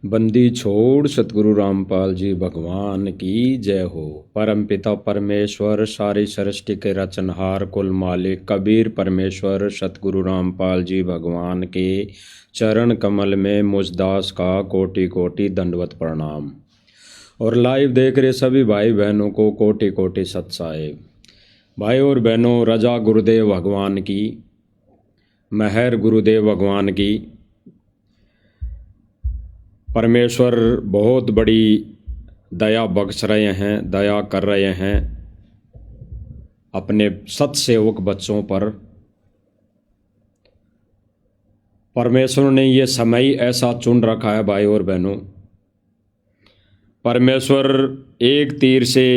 बंदी छोड़ सतगुरु रामपाल जी भगवान की जय हो। परम पिता परमेश्वर सारी सृष्टि के रचनहार कुल मालिक कबीर परमेश्वर सतगुरु रामपाल जी भगवान के चरण कमल में मुझदास का कोटि कोटि दंडवत प्रणाम। और लाइव देख रहे सभी भाई बहनों को कोटि कोटि सत साहेब। भाई और बहनों, रजा गुरुदेव भगवान की, मेहर गुरुदेव भगवान की। परमेश्वर बहुत बड़ी दया बख्श रहे हैं, दया कर रहे हैं अपने सत्सेवक बच्चों पर। परमेश्वर ने ये समय ही ऐसा चुन रखा है भाई और बहनों। परमेश्वर एक तीर से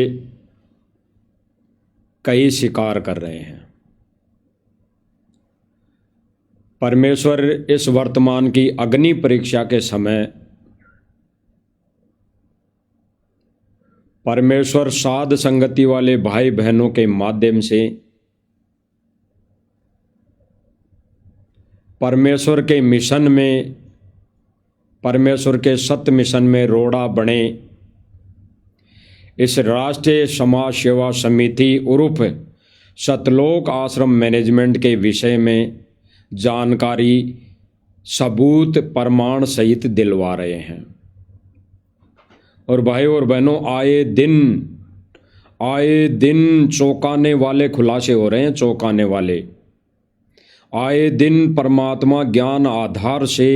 कई शिकार कर रहे हैं। परमेश्वर इस वर्तमान की अग्नि परीक्षा के समय परमेश्वर साध संगति वाले भाई बहनों के माध्यम से परमेश्वर के मिशन में, परमेश्वर के सत्य मिशन में रोड़ा बने इस राष्ट्रीय समाज सेवा समिति उर्फ सतलोक आश्रम मैनेजमेंट के विषय में जानकारी सबूत प्रमाण सहित दिलवा रहे हैं। और भाई और बहनों, आए दिन चौंकाने वाले खुलासे हो रहे हैं, चौंकाने वाले। आए दिन परमात्मा ज्ञान आधार से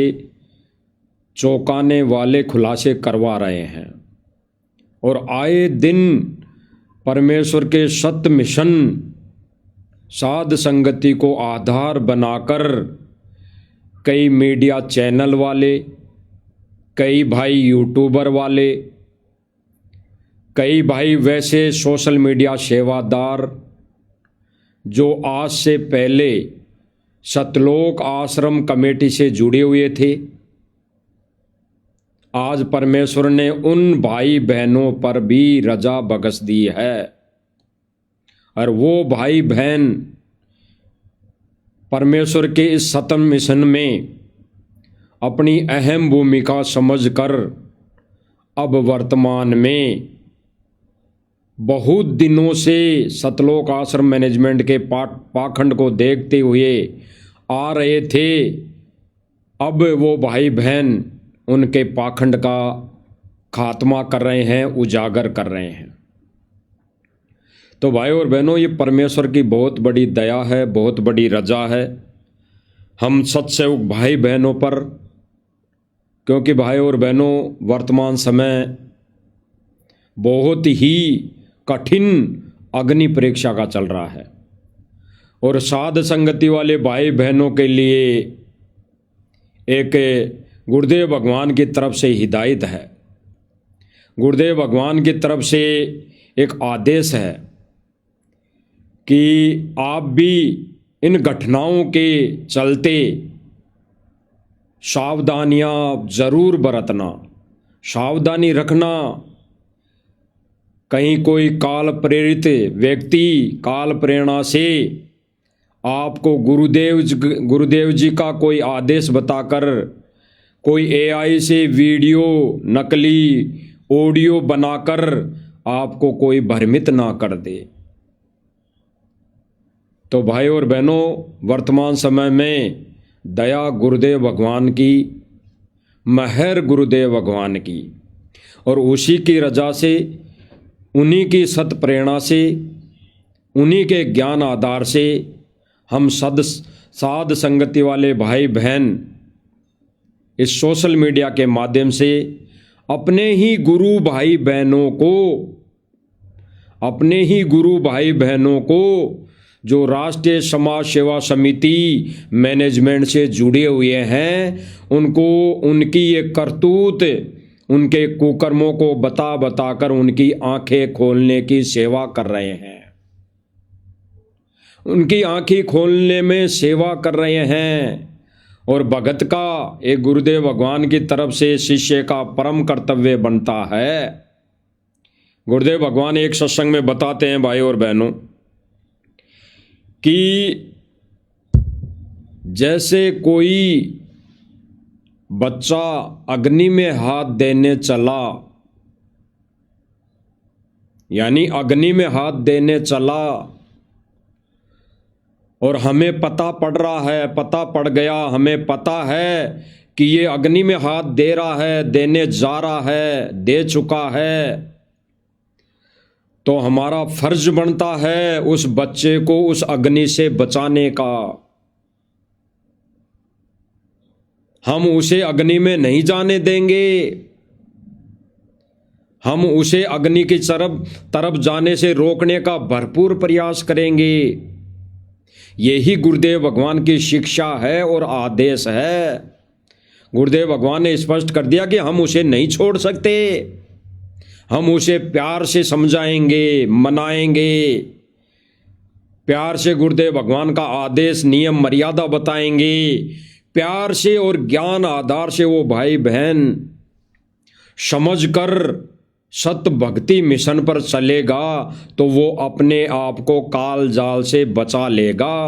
चौंकाने वाले खुलासे करवा रहे हैं। और आए दिन परमेश्वर के सत्य मिशन साध संगति को आधार बनाकर कई मीडिया चैनल वाले, कई भाई यूट्यूबर वाले, कई भाई वैसे सोशल मीडिया सेवादार जो आज से पहले सतलोक आश्रम कमेटी से जुड़े हुए थे, आज परमेश्वर ने उन भाई बहनों पर भी रजा बख्श दी है। और वो भाई बहन परमेश्वर के इस सत्य मिशन में अपनी अहम भूमिका समझकर अब वर्तमान में बहुत दिनों से सतलोक आश्रम मैनेजमेंट के पाखंड को देखते हुए आ रहे थे। अब वो भाई बहन उनके पाखंड का खात्मा कर रहे हैं, उजागर कर रहे हैं। तो भाई और बहनों, ये परमेश्वर की बहुत बड़ी दया है, बहुत बड़ी रजा है हम सत्सेवक भाई बहनों पर। क्योंकि भाई और बहनों, वर्तमान समय बहुत ही कठिन अग्नि परीक्षा का चल रहा है। और साध संगति वाले भाई बहनों के लिए एक गुरुदेव भगवान की तरफ से हिदायत है, गुरुदेव भगवान की तरफ से एक आदेश है कि आप भी इन घटनाओं के चलते सावधानियां जरूर बरतना, सावधानी रखना। कहीं कोई काल प्रेरित व्यक्ति काल प्रेरणा से आपको गुरुदेव जी का कोई आदेश बताकर कोई एआई से वीडियो नकली ऑडियो बनाकर आपको कोई भ्रमित ना कर दे। तो भाई और बहनों, वर्तमान समय में दया गुरुदेव भगवान की, मेहर गुरुदेव भगवान की, और उसी की रजा से, उन्हीं की सत प्रेरणा से, उन्हीं के ज्ञान आधार से हम साध संगति वाले भाई बहन इस सोशल मीडिया के माध्यम से अपने ही गुरु भाई बहनों को जो राष्ट्रीय समाज सेवा समिति मैनेजमेंट से जुड़े हुए हैं, उनको उनकी ये करतूत, उनके कुकर्मों को बताकर उनकी आंखें खोलने की सेवा कर रहे हैं, उनकी आंखें खोलने में सेवा कर रहे हैं। और भगत का एक गुरुदेव भगवान की तरफ से शिष्य का परम कर्तव्य बनता है। गुरुदेव भगवान एक सत्संग में बताते हैं भाई और बहनों कि जैसे कोई बच्चा अग्नि में हाथ देने चला, यानी अग्नि में हाथ देने चला और हमें पता पड़ रहा है, पता पड़ गया, हमें पता है कि ये अग्नि में हाथ दे रहा है, देने जा रहा है, दे चुका है, तो हमारा फर्ज बनता है उस बच्चे को उस अग्नि से बचाने का। हम उसे अग्नि में नहीं जाने देंगे, हम उसे अग्नि की तरफ जाने से रोकने का भरपूर प्रयास करेंगे। यही गुरुदेव भगवान की शिक्षा है और आदेश है। गुरुदेव भगवान ने स्पष्ट कर दिया कि हम उसे नहीं छोड़ सकते, हम उसे प्यार से समझाएंगे, मनाएंगे, प्यार से गुरुदेव भगवान का आदेश नियम मर्यादा बताएंगे, प्यार से और ज्ञान आधार से वो भाई बहन समझकर सत भक्ति मिशन पर चलेगा तो वो अपने आप को काल जाल से बचा लेगा।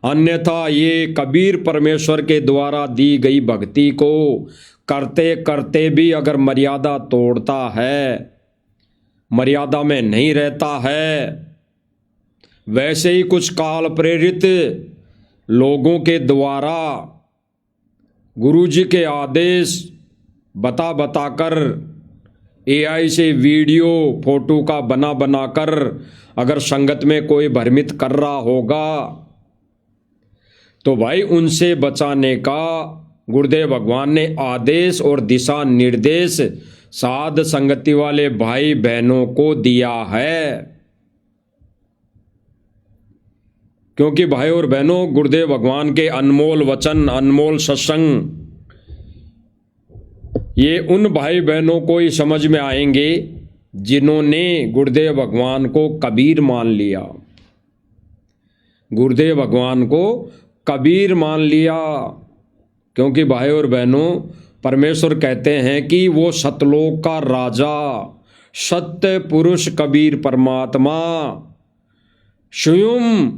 अन्यथा ये कबीर परमेश्वर के द्वारा दी गई भक्ति को करते करते भी अगर मर्यादा तोड़ता है, मर्यादा में नहीं रहता है, वैसे ही कुछ काल प्रेरित लोगों के द्वारा गुरुजी के आदेश बता बताकर AI से वीडियो फोटो का बना बनाकर अगर संगत में कोई भ्रमित कर रहा होगा तो भाई उनसे बचाने का गुरुदेव भगवान ने आदेश और दिशा निर्देश साध संगति वाले भाई बहनों को दिया है। क्योंकि भाई और बहनों, गुरुदेव भगवान के अनमोल वचन, अनमोल सत्संग ये उन भाई बहनों को ही समझ में आएंगे जिन्होंने गुरुदेव भगवान को कबीर मान लिया, गुरुदेव भगवान को कबीर मान लिया। क्योंकि भाई और बहनों, परमेश्वर कहते हैं कि वो सतलोक का राजा, सत्य पुरुष कबीर परमात्मा स्वयं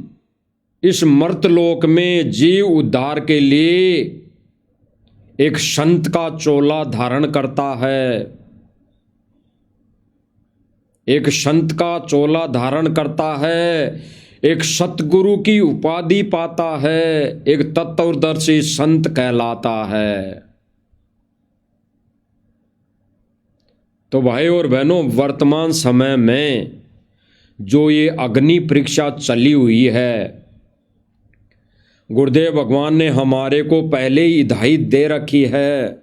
इस मर्तलोक में जीव उद्धार के लिए एक संत का चोला धारण करता है, एक संत का चोला धारण करता है, एक सतगुरु की उपाधि पाता है, एक तत्वदर्शी संत कहलाता है। तो भाई और बहनों, वर्तमान समय में जो ये अग्नि परीक्षा चली हुई है, गुरुदेव भगवान ने हमारे को पहले ही हिदायत दे रखी है।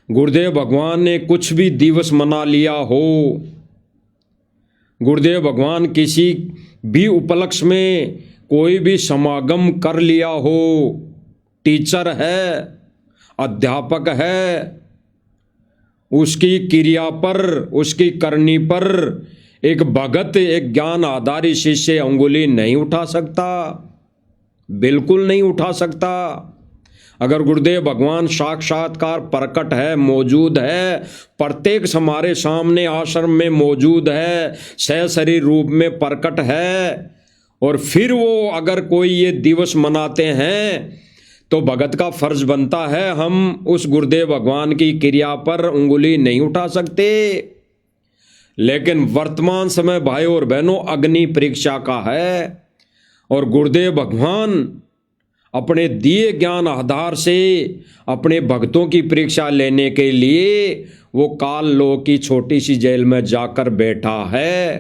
गुरुदेव भगवान ने कुछ भी दिवस मना लिया हो, गुरुदेव भगवान किसी भी उपलक्ष्य में कोई भी समागम कर लिया हो, टीचर है, अध्यापक है, उसकी क्रिया पर, उसकी करनी पर एक भगत, एक ज्ञान आधारी शिष्य अंगुली नहीं उठा सकता, बिल्कुल नहीं उठा सकता। अगर गुरुदेव भगवान साक्षात्कार प्रकट है, मौजूद है, प्रत्येक हमारे सामने आश्रम में मौजूद है, सशरीर रूप में प्रकट है, और फिर वो अगर कोई ये दिवस मनाते हैं तो भगत का फर्ज बनता है हम उस गुरुदेव भगवान की क्रिया पर उंगली नहीं उठा सकते। लेकिन वर्तमान समय भाई और बहनों अग्नि परीक्षा का है, और गुरुदेव भगवान अपने दिए ज्ञान आधार से अपने भक्तों की परीक्षा लेने के लिए वो काल लोक की छोटी सी जेल में जाकर बैठा है।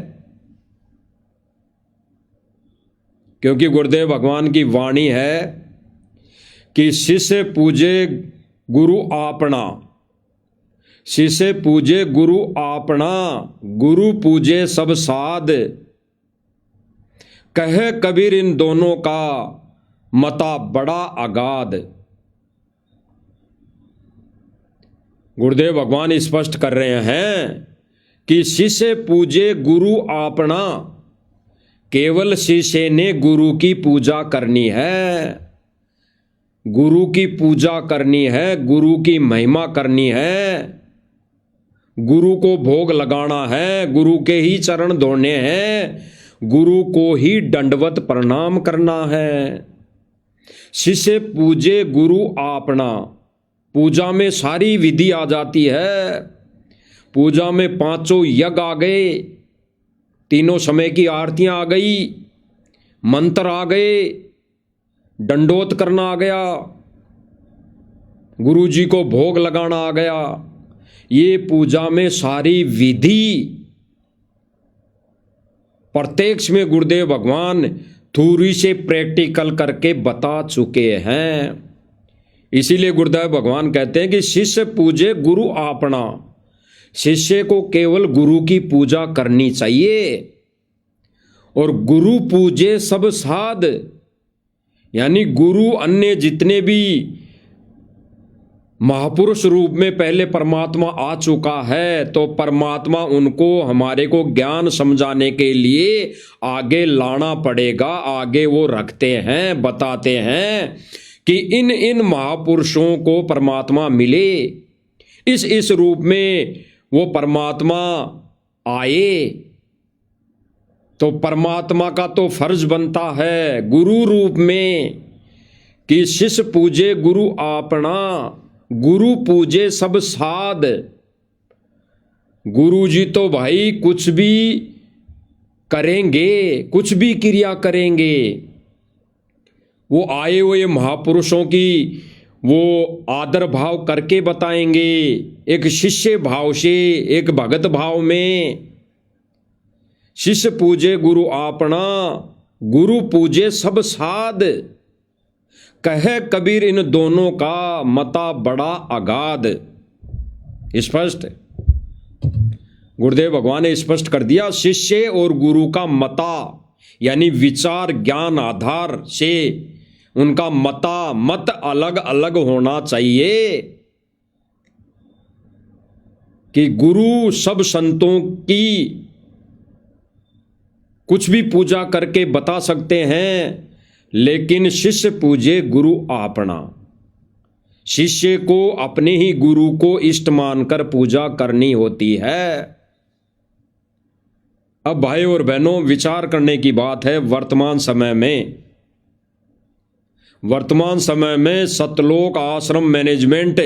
क्योंकि गुरुदेव भगवान की वाणी है कि शिष्य पूजे गुरु आपना, शिष्य पूजे गुरु आपना, गुरु पूजे सब साध, कहे कबीर इन दोनों का मता बड़ा अगाध। गुरुदेव भगवान स्पष्ट कर रहे हैं कि शिष्य पूजे गुरु आपना, केवल शिष्य ने गुरु की पूजा करनी है, गुरु की पूजा करनी है, गुरु की महिमा करनी है, गुरु को भोग लगाना है, गुरु के ही चरण धोने हैं, गुरु को ही दंडवत प्रणाम करना है। शिष्य पूजे गुरु आपना। पूजा में सारी विधि आ जाती है। पूजा में पांचों यज्ञ आ गए, तीनों समय की आरतियां आ गई, मंत्र आ गए, दंडोत करना आ गया, गुरु जी को भोग लगाना आ गया। ये पूजा में सारी विधि प्रत्यक्ष में गुरुदेव भगवान थोड़ी से प्रैक्टिकल करके बता चुके हैं। इसीलिए गुरुदेव भगवान कहते हैं कि शिष्य पूजे गुरु आपना। शिष्य को केवल गुरु की पूजा करनी चाहिए। और गुरु पूजे सब साध, यानी गुरु अन्य जितने भी महापुरुष रूप में पहले परमात्मा आ चुका है, तो परमात्मा उनको हमारे को ज्ञान समझाने के लिए आगे लाना पड़ेगा। आगे वो रखते हैं, बताते हैं कि इन इन महापुरुषों को परमात्मा मिले, इस रूप में वो परमात्मा आए। तो परमात्मा का तो फर्ज बनता है गुरु रूप में कि शिष्य पूजे गुरु आपना, गुरु पूजे सब साध। गुरु जी तो भाई कुछ भी करेंगे, कुछ भी क्रिया करेंगे। वो आए हुए महापुरुषों की वो आदर भाव करके बताएंगे, एक शिष्य भाव से, एक भगत भाव में। शिष्य पूजे गुरु आपना, गुरु पूजे सब साध। कहे कबीर इन दोनों का मता बड़ा अगाध। स्पष्ट गुरुदेव भगवान ने स्पष्ट कर दिया, शिष्य और गुरु का मता यानी विचार ज्ञान आधार से उनका मत अलग अलग होना चाहिए। कि गुरु सब संतों की कुछ भी पूजा करके बता सकते हैं, लेकिन शिष्य पूजे गुरु आपना। शिष्य को अपने ही गुरु को इष्ट मानकर पूजा करनी होती है। अब भाई और बहनों, विचार करने की बात है। वर्तमान समय में सतलोक आश्रम मैनेजमेंट,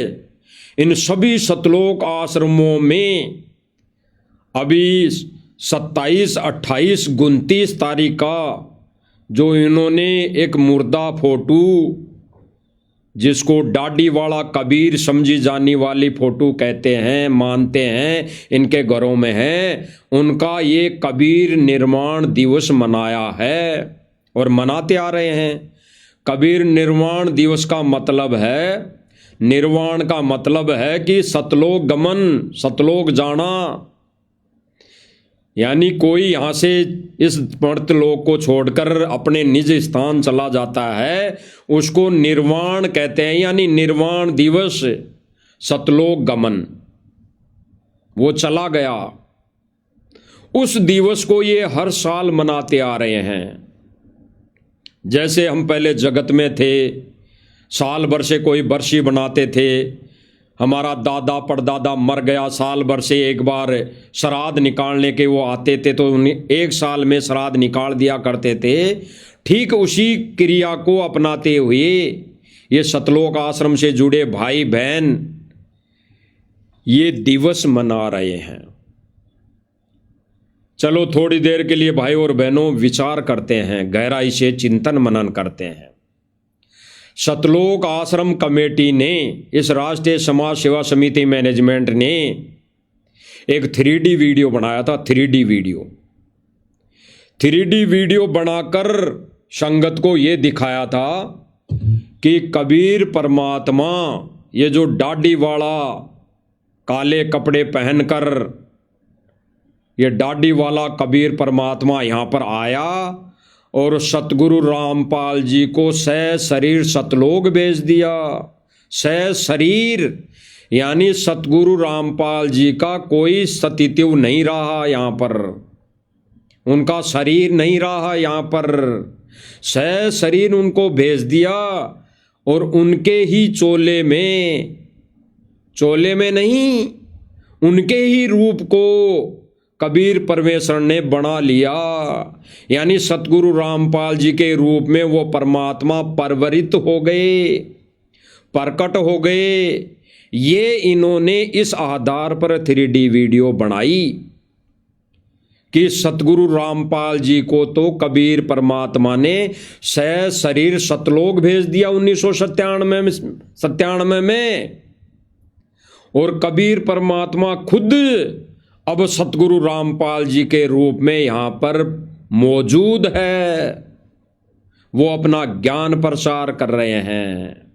इन सभी सतलोक आश्रमों में अभी 27, 28, 29 तारीख का जो इन्होंने एक मुर्दा फोटो, जिसको डाडी वाला कबीर समझी जाने वाली फोटो कहते हैं, मानते हैं, इनके घरों में है, उनका ये कबीर निर्माण दिवस मनाया है और मनाते आ रहे हैं। कबीर निर्वाण दिवस का मतलब है, निर्वाण का मतलब है कि सतलोक गमन, सतलोक जाना। यानी कोई यहां से इस मर्तलोक को छोड़कर अपने निज स्थान चला जाता है, उसको निर्वाण कहते हैं, यानी निर्वाण दिवस, सतलोक गमन। वो चला गया। उस दिवस को ये हर साल मनाते आ रहे हैं। जैसे हम पहले जगत में थे, साल भर से कोई बरसी बनाते थे। हमारा दादा परदादा मर गया, साल भर से एक बार श्राद्ध निकालने के वो आते थे, तो एक साल में श्राद्ध निकाल दिया करते थे। ठीक उसी क्रिया को अपनाते हुए ये सतलोक आश्रम से जुड़े भाई बहन ये दिवस मना रहे हैं। चलो थोड़ी देर के लिए भाई और बहनों विचार करते हैं, गहराई से चिंतन मनन करते हैं। सतलोक आश्रम कमेटी ने, इस राष्ट्रीय समाज सेवा समिति मैनेजमेंट ने एक 3D वीडियो बनाया था। 3D वीडियो बनाकर संगत को यह दिखाया था कि कबीर परमात्मा, ये जो दाढ़ी वाला काले कपड़े पहनकर ये दाढ़ी वाला कबीर परमात्मा यहाँ पर आया और सतगुरु रामपाल जी को सह शरीर सतलोक भेज दिया। सह शरीर यानी सतगुरु रामपाल जी का कोई सतीत्व नहीं रहा यहाँ पर, उनका शरीर नहीं रहा यहाँ पर। सह शरीर उनको भेज दिया और उनके ही चोले में नहीं, उनके ही रूप को कबीर परमेश्वर ने बना लिया। यानी सतगुरु रामपाल जी के रूप में वो परमात्मा परवरित हो गए, प्रकट हो गए। ये इन्होंने इस आधार पर 3D वीडियो बनाई कि सतगुरु रामपाल जी को तो कबीर परमात्मा ने सह शरीर सतलोक भेज दिया 1997 में, और कबीर परमात्मा खुद अब सतगुरु रामपाल जी के रूप में यहां पर मौजूद है। वो अपना ज्ञान प्रसार कर रहे हैं।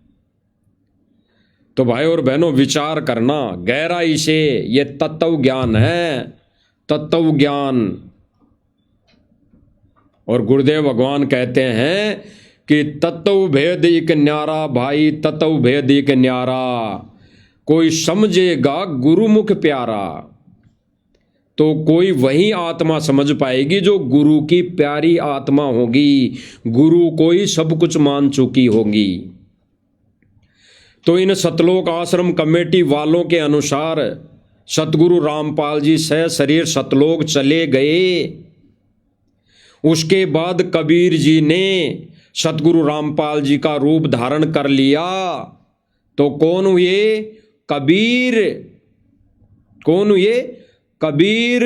तो भाई और बहनों, विचार करना गहराई से, ये तत्व ज्ञान है, तत्व ज्ञान। और गुरुदेव भगवान कहते हैं कि तत्व भेद एक न्यारा भाई, तत्व भेद एक न्यारा, कोई समझेगा गुरुमुख प्यारा। तो कोई वही आत्मा समझ पाएगी जो गुरु की प्यारी आत्मा होगी, गुरु को ही सब कुछ मान चुकी होगी। तो इन सतलोक आश्रम कमेटी वालों के अनुसार सतगुरु रामपाल जी सह शरीर सतलोक चले गए। उसके बाद कबीर जी ने सतगुरु रामपाल जी का रूप धारण कर लिया। तो कौन हुए? कबीर। कौन हुए? कबीर।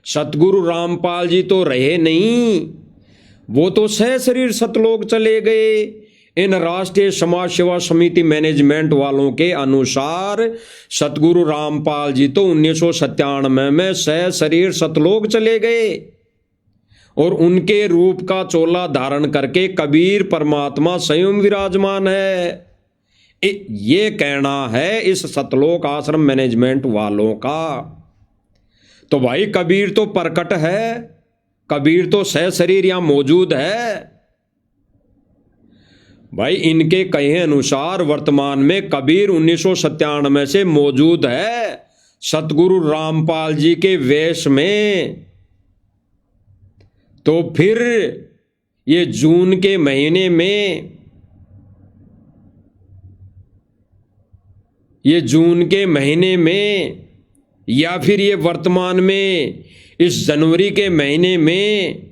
सतगुरु रामपाल जी तो रहे नहीं, वो तो सह शरीर सतलोक चले गए। इन राष्ट्रीय समाज सेवा समिति मैनेजमेंट वालों के अनुसार सतगुरु रामपाल जी तो 1997 में सह शरीर सतलोक चले गए, और उनके रूप का चोला धारण करके कबीर परमात्मा स्वयं विराजमान है। ये कहना है इस सतलोक आश्रम मैनेजमेंट वालों का। तो भाई कबीर तो प्रकट है, कबीर तो सह शरीर यहां मौजूद है। भाई इनके कहे अनुसार वर्तमान में कबीर 1997 से मौजूद है सतगुरु रामपाल जी के वेश में। तो फिर ये जून के महीने में, ये जून के महीने में, या फिर ये वर्तमान में इस जनवरी के महीने में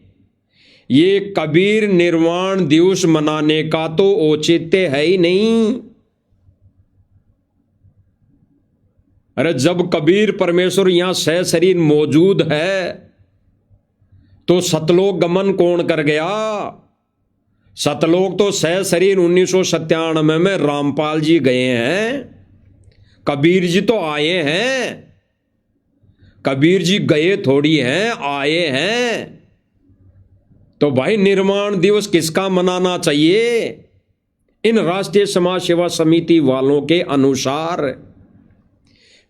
ये कबीर निर्वाण दिवस मनाने का तो औचित्य है ही नहीं। अरे जब कबीर परमेश्वर यहां सह शरीर मौजूद है तो सतलोक गमन कौन कर गया? सतलोक तो सह शरीर 1997 में रामपाल जी गए हैं, कबीर जी तो आए हैं। कबीर जी गए थोड़ी हैं, आए हैं। तो भाई निर्माण दिवस किसका मनाना चाहिए? इन राष्ट्रीय समाज सेवा समिति वालों के अनुसार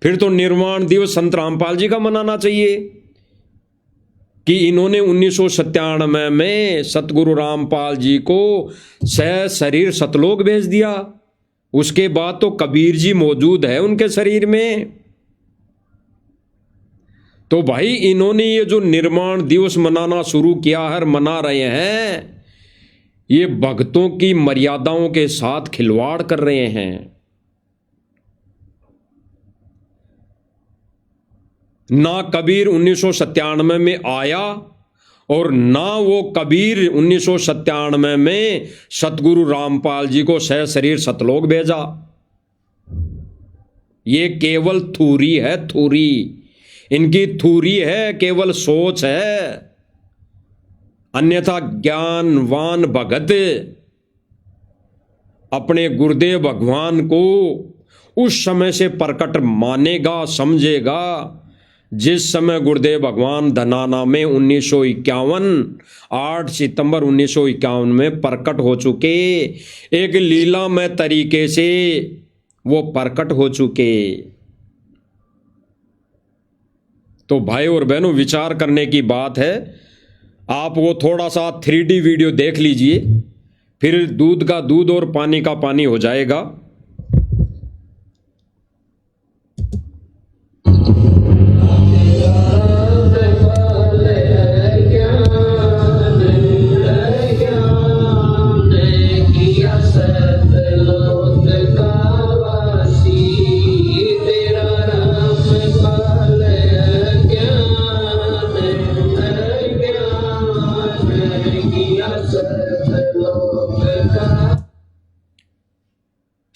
फिर तो निर्माण दिवस संत रामपाल जी का मनाना चाहिए कि इन्होंने 1997 में सतगुरु रामपाल जी को सह शरीर सतलोक भेज दिया। उसके बाद तो कबीर जी मौजूद है उनके शरीर में। तो भाई इन्होंने ये जो निर्माण दिवस मनाना शुरू किया है, मना रहे हैं, ये भक्तों की मर्यादाओं के साथ खिलवाड़ कर रहे हैं। ना कबीर 1997 में आया और ना वो कबीर 1997 में सतगुरु रामपाल जी को सह शरीर सतलोक भेजा। ये केवल थूरी है, थूरी। इनकी थूरी है, केवल सोच है। अन्यथा ज्ञानवान भगत अपने गुरुदेव भगवान को उस समय से प्रकट मानेगा, समझेगा जिस समय गुरुदेव भगवान धनाना में 1951 8 सितंबर 1951 में प्रकट हो चुके, एक लीलामय तरीके से वो प्रकट हो चुके। तो भाई और बहनों, विचार करने की बात है। आप वो थोड़ा सा 3D वीडियो देख लीजिए, फिर दूध का दूध और पानी का पानी हो जाएगा।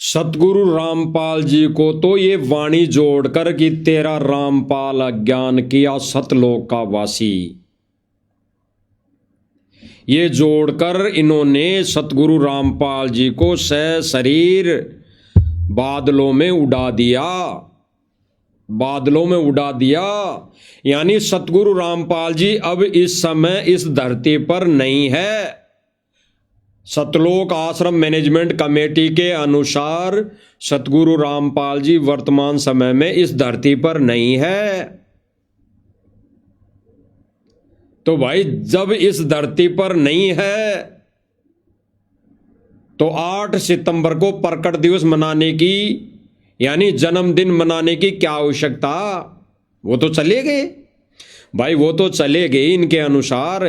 सतगुरु रामपाल जी को तो ये वाणी जोड़कर कि तेरा रामपाल अज्ञान किया सतलोक का वासी, ये जोड़कर इन्होंने सतगुरु रामपाल जी को सशरीर बादलों में उड़ा दिया, बादलों में उड़ा दिया। यानी सतगुरु रामपाल जी अब इस समय इस धरती पर नहीं है। सतलोक आश्रम मैनेजमेंट कमेटी के अनुसार सतगुरु रामपाल जी वर्तमान समय में इस धरती पर नहीं है। तो भाई जब इस धरती पर नहीं है तो 8 सितंबर को प्रकट दिवस मनाने की यानी जन्मदिन मनाने की क्या आवश्यकता? वो तो चले गए भाई, वो तो चले गए इनके अनुसार।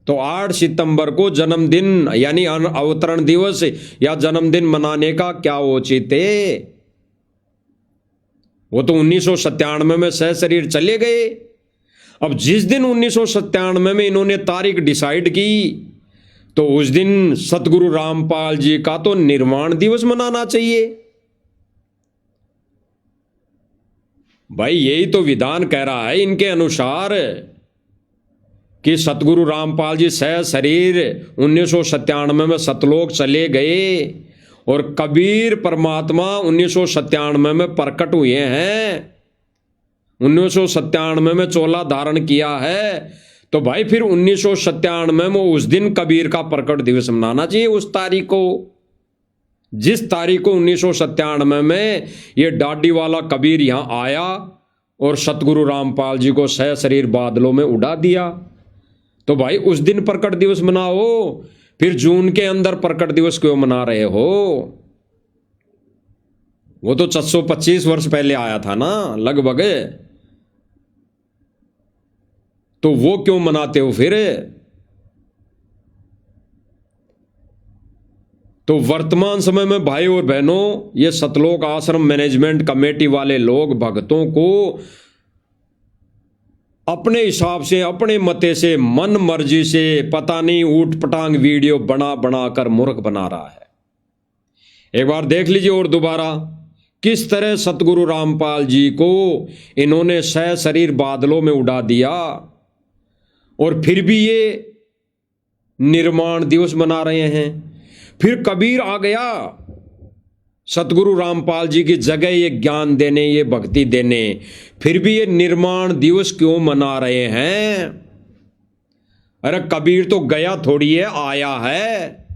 तो 8 सितंबर को जन्मदिन यानी अवतरण दिवस या जन्मदिन मनाने का क्या औचित्य है? वो तो 1997 में सशरीर चले गए। अब जिस दिन 1997 में इन्होंने तारीख डिसाइड की तो उस दिन सतगुरु रामपाल जी का तो निर्वाण दिवस मनाना चाहिए। भाई यही तो विधान कह रहा है इनके अनुसार कि सतगुरु रामपाल जी सशरीर 1997 में सतलोक चले गए और कबीर परमात्मा 1997 में प्रकट हुए हैं, 1997 में चोला धारण किया है। तो भाई फिर 1997 में उस दिन कबीर का प्रकट दिवस मनाना चाहिए, उस तारीख को, जिस तारीख को 1997 में ये डाडी वाला कबीर यहां आया और सतगुरु रामपाल जी को सशरीर बादलों में उड़ा दिया। तो भाई उस दिन प्रकट दिवस मनाओ, फिर जून के अंदर प्रकट दिवस क्यों मना रहे हो? वो तो 425 वर्ष पहले आया था ना लगभग, तो वो क्यों मनाते हो फिर? तो वर्तमान समय में भाई और बहनों, ये सतलोक आश्रम मैनेजमेंट कमेटी वाले लोग भक्तों को अपने हिसाब से, अपने मते से, मन मर्जी से पता नहीं ऊट पटांग वीडियो बना बना कर मूर्ख बना रहा है। एक बार देख लीजिए और दोबारा किस तरह सतगुरु रामपाल जी को इन्होंने सशरीर बादलों में उड़ा दिया और फिर भी ये निर्माण दिवस मना रहे हैं। फिर कबीर आ गया सतगुरु रामपाल जी की जगह ये ज्ञान देने, ये भक्ति देने, फिर भी ये निर्माण दिवस क्यों मना रहे हैं? अरे कबीर तो गया थोड़ी है, आया है।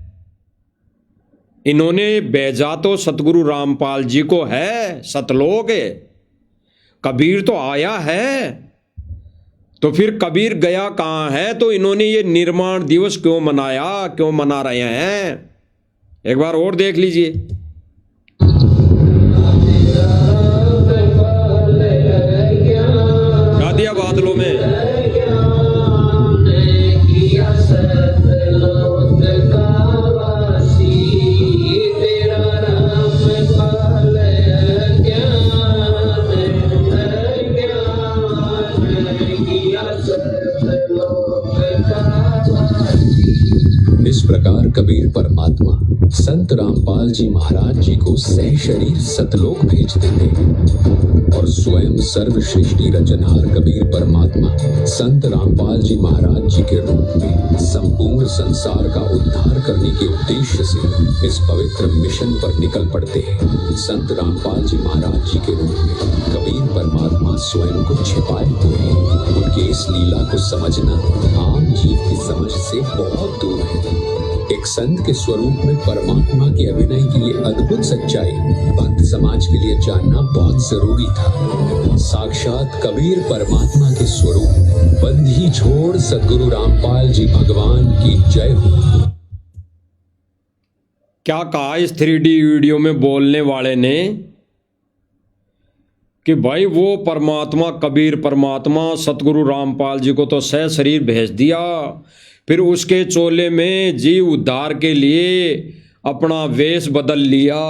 इन्होंने भेजा तो सतगुरु रामपाल जी को है सतलोक, कबीर तो आया है। तो फिर कबीर गया कहां है? तो इन्होंने ये निर्माण दिवस क्यों मनाया, क्यों मना रहे हैं? एक बार और देख लीजिए। गा दिया बादलों में। इस प्रकार कबीर परमात्मा संत रामपाल जी महाराज जी को सशरीर सतलोक भेजते थे और स्वयं सर्वश्रेष्ठी रचनहार कबीर परमात्मा संत रामपाल जी महाराज जी के रूप में संपूर्ण संसार का उद्धार करने के उद्देश्य से इस पवित्र मिशन पर निकल पड़ते हैं। संत रामपाल जी महाराज जी के रूप में कबीर परमात्मा स्वयं को छिपाए हुए हैं। उनकी इस लीला को समझना आम जीव की समझ से बहुत दूर है। एक संत के स्वरूप में परमात्मा के अभिनय की ये अद्भुत सच्चाई भक्त समाज के लिए जानना बहुत जरूरी था। साक्षात कबीर परमात्मा के स्वरूप बंधी छोड़ सद्गुरु रामपाल जी भगवान की जय हो। क्या कहा इस 3D वीडियो में बोलने वाले ने कि भाई वो परमात्मा कबीर परमात्मा सतगुरु रामपाल जी को तो सशरीर भेज दिया, फिर उसके चोले में जीव उद्धार के लिए अपना वेश बदल लिया।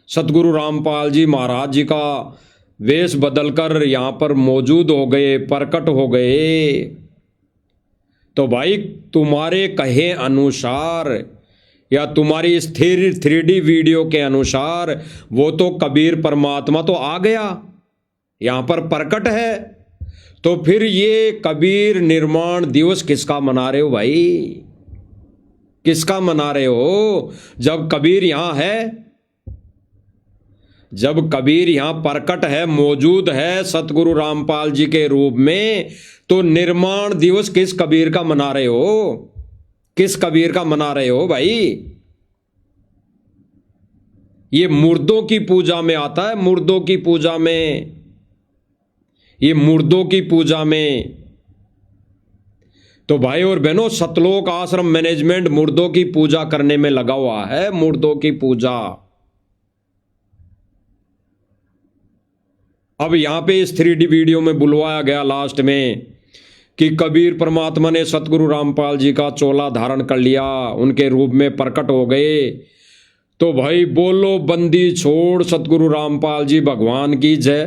सतगुरु रामपाल जी महाराज जी का वेश बदलकर यहाँ पर मौजूद हो गए, प्रकट हो गए। तो भाई तुम्हारे कहे अनुसार या तुम्हारी स्थिर 3D वीडियो के अनुसार वो तो कबीर परमात्मा तो आ गया, यहां पर प्रकट है, तो फिर ये कबीर निर्माण दिवस किसका मना रहे हो भाई? किसका मना रहे हो? जब कबीर यहां है, जब कबीर यहां प्रकट है, मौजूद है सतगुरु रामपाल जी के रूप में, तो निर्माण दिवस किस कबीर का मना रहे हो? किस कबीर का मना रहे हो भाई? ये मुर्दों की पूजा में आता है, मुर्दों की पूजा में, ये मुर्दों की पूजा में। तो भाई और बहनों, सतलोक आश्रम मैनेजमेंट मुर्दों की पूजा करने में लगा हुआ है, मुर्दों की पूजा। अब यहां पे इस 3D वीडियो में बुलवाया गया लास्ट में कि कबीर परमात्मा ने सतगुरु रामपाल जी का चोला धारण कर लिया, उनके रूप में प्रकट हो गए। तो भाई बोलो बंदी छोड़ सतगुरु रामपाल जी भगवान की जय।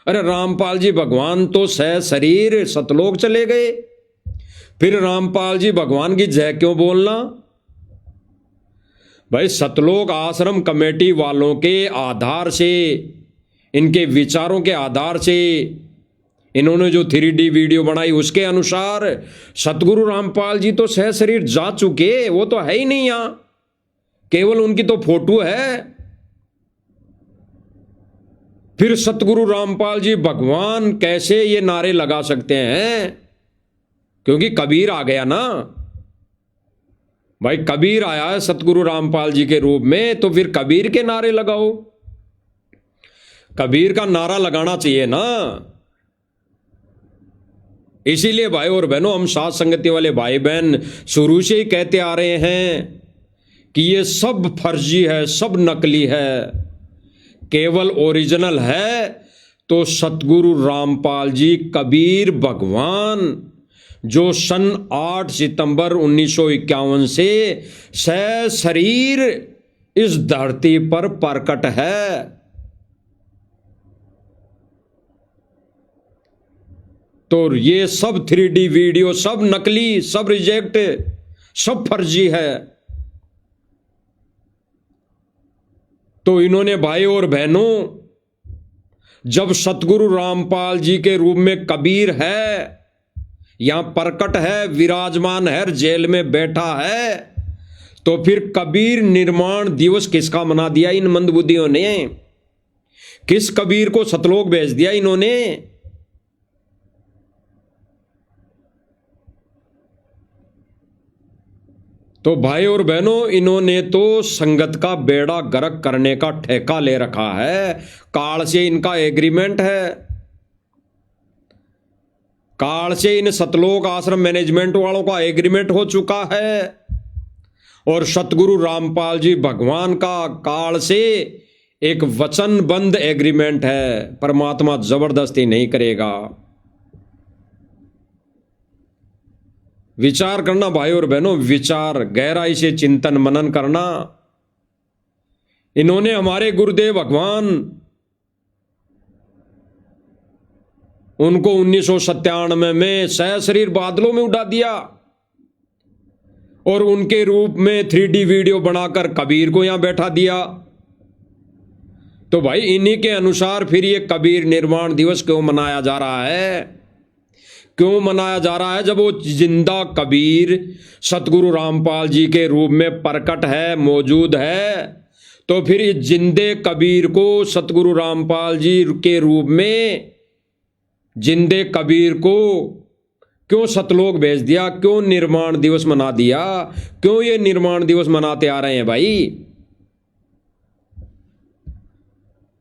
अरे रामपाल जी भगवान तो सह शरीर सतलोक चले गए, फिर रामपाल जी भगवान की जय क्यों बोलना? भाई सतलोक आश्रम कमेटी वालों के आधार से, इनके विचारों के आधार से, इन्होंने जो 3D वीडियो बनाई उसके अनुसार सतगुरु रामपाल जी तो सह शरीर जा चुके, वो तो है ही नहीं यहां, केवल उनकी तो फोटो है। फिर सतगुरु रामपाल जी भगवान कैसे ये नारे लगा सकते हैं? क्योंकि कबीर आ गया ना भाई, कबीर आया है सतगुरु रामपाल जी के रूप में, तो फिर कबीर के नारे लगाओ, कबीर का नारा लगाना चाहिए ना। इसीलिए भाई और बहनों, हम साथ संगति वाले भाई बहन शुरू से ही कहते आ रहे हैं कि ये सब फर्जी है, सब नकली है, केवल ओरिजिनल है तो सतगुरु रामपाल जी कबीर भगवान, जो सन 8 सितंबर 1951 से सह शरीर इस धरती पर प्रकट है। तो ये सब 3D वीडियो सब नकली, सब रिजेक्ट, सब फर्जी है। तो इन्होंने भाई और बहनों, जब सतगुरु रामपाल जी के रूप में कबीर है, यहां प्रकट है, विराजमान है, जेल में बैठा है, तो फिर कबीर निर्माण दिवस किसका मना दिया इन मंदबुद्धियों ने? किस कबीर को सतलोक भेज दिया इन्होंने? तो भाई और बहनों, इन्होंने तो संगत का बेड़ा गर्क करने का ठेका ले रखा है। काल से इनका एग्रीमेंट है, काल से इन सतलोक आश्रम मैनेजमेंट वालों का एग्रीमेंट हो चुका है, और सतगुरु रामपाल जी भगवान का काल से एक वचनबद्ध एग्रीमेंट है। परमात्मा जबरदस्ती नहीं करेगा। विचार करना भाई और बहनों, विचार, गहराई से चिंतन मनन करना। इन्होंने हमारे गुरुदेव भगवान, उनको 1997 में सह शरीर बादलों में उड़ा दिया, और उनके रूप में 3D वीडियो बनाकर कबीर को यहां बैठा दिया। तो भाई इन्हीं के अनुसार फिर ये कबीर निर्माण दिवस क्यों मनाया जा रहा है? क्यों मनाया जा रहा है? जब वो जिंदा कबीर सतगुरु रामपाल जी के रूप में प्रकट है, मौजूद है, तो फिर इस जिंदे कबीर को सतगुरु रामपाल जी के रूप में, जिंदे कबीर को क्यों सतलोक भेज दिया? क्यों निर्माण दिवस मना दिया? क्यों ये निर्माण दिवस मनाते आ रहे हैं भाई?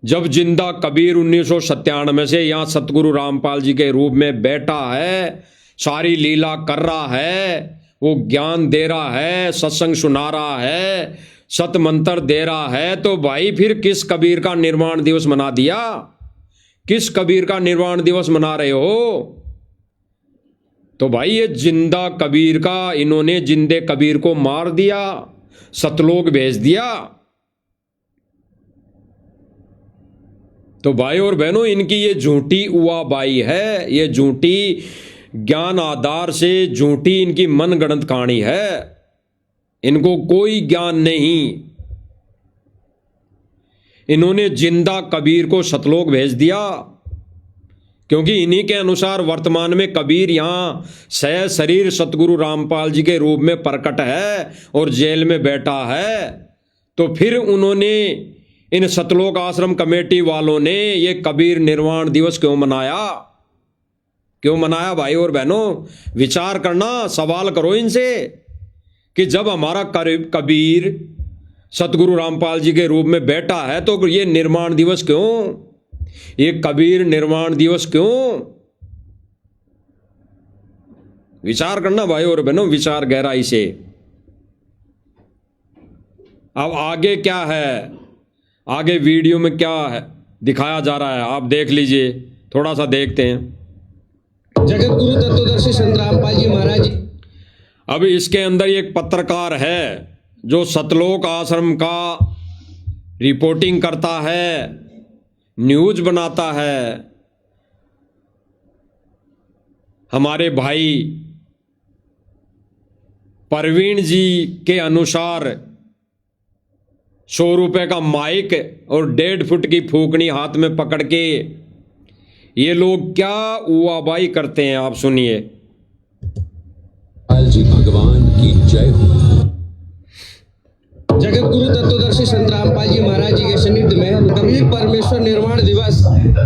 जब जिंदा कबीर 1997 से यहां सतगुरु रामपाल जी के रूप में बैठा है, सारी लीला कर रहा है, वो ज्ञान दे रहा है, सत्संग सुना रहा है, सत मंत्र दे रहा है, तो भाई फिर किस कबीर का निर्माण दिवस मना दिया? किस कबीर का निर्वाण दिवस मना रहे हो? तो भाई ये जिंदा कबीर का, इन्होंने जिंदे कबीर को मार दिया, सतलोक भेज दिया। तो भाई और बहनों, इनकी ये झूठी उवाबाई है, ये झूठी ज्ञान आधार से झूठी इनकी मनगढ़ंत कहानी है। इनको कोई ज्ञान नहीं। इन्होंने जिंदा कबीर को सतलोक भेज दिया, क्योंकि इन्हीं के अनुसार वर्तमान में कबीर यहां सह शरीर सतगुरु रामपाल जी के रूप में प्रकट है और जेल में बैठा है। तो फिर उन्होंने, इन सतलोक आश्रम कमेटी वालों ने ये कबीर निर्वाण दिवस क्यों मनाया? क्यों मनाया भाई और बहनों? विचार करना, सवाल करो इनसे कि जब हमारा कबीर सतगुरु रामपाल जी के रूप में बैठा है तो ये निर्वाण दिवस क्यों? ये कबीर निर्वाण दिवस क्यों? विचार करना भाई और बहनों, विचार गहराई से। अब आगे क्या है, आगे वीडियो में क्या है दिखाया जा रहा है, आप देख लीजिए, थोड़ा सा देखते हैं। जगत गुरु तत्वदर्शी संत रामपाल जी महाराज जी। अब इसके अंदर एक पत्रकार है जो सतलोक आश्रम का रिपोर्टिंग करता है, न्यूज बनाता है। हमारे भाई परवीन जी के अनुसार 100 रुपए का माइक और 1.5 फुट की फूकनी हाथ में पकड़ के ये लोग क्या उआबाई करते हैं, आप सुनिए। जी भगवान की जय हो। जगत गुरु तत्वदर्शी संत रामपाल जी महाराज जी के सानिध्य में कबीर परमेश्वर निर्वाण दिवस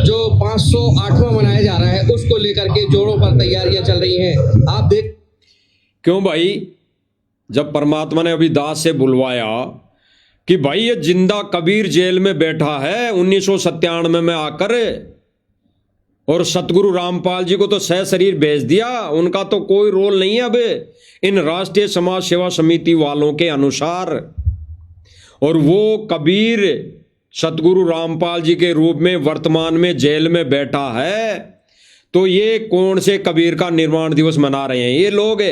जो 508वां मनाया जा रहा है, उसको लेकर के जोरों पर तैयारियां चल रही हैं। आप देख, क्यों भाई, जब परमात्मा ने अभी दास से बुलवाया कि भाई ये जिंदा कबीर जेल में बैठा है 1997 में आकर, और सतगुरु रामपाल जी को तो सह शरीर भेज दिया, उनका तो कोई रोल नहीं है अब इन राष्ट्रीय समाज सेवा समिति वालों के अनुसार। और वो कबीर सतगुरु रामपाल जी के रूप में वर्तमान में जेल में बैठा है, तो ये कौन से कबीर का निर्वाण दिवस मना रहे हैं ये लोग?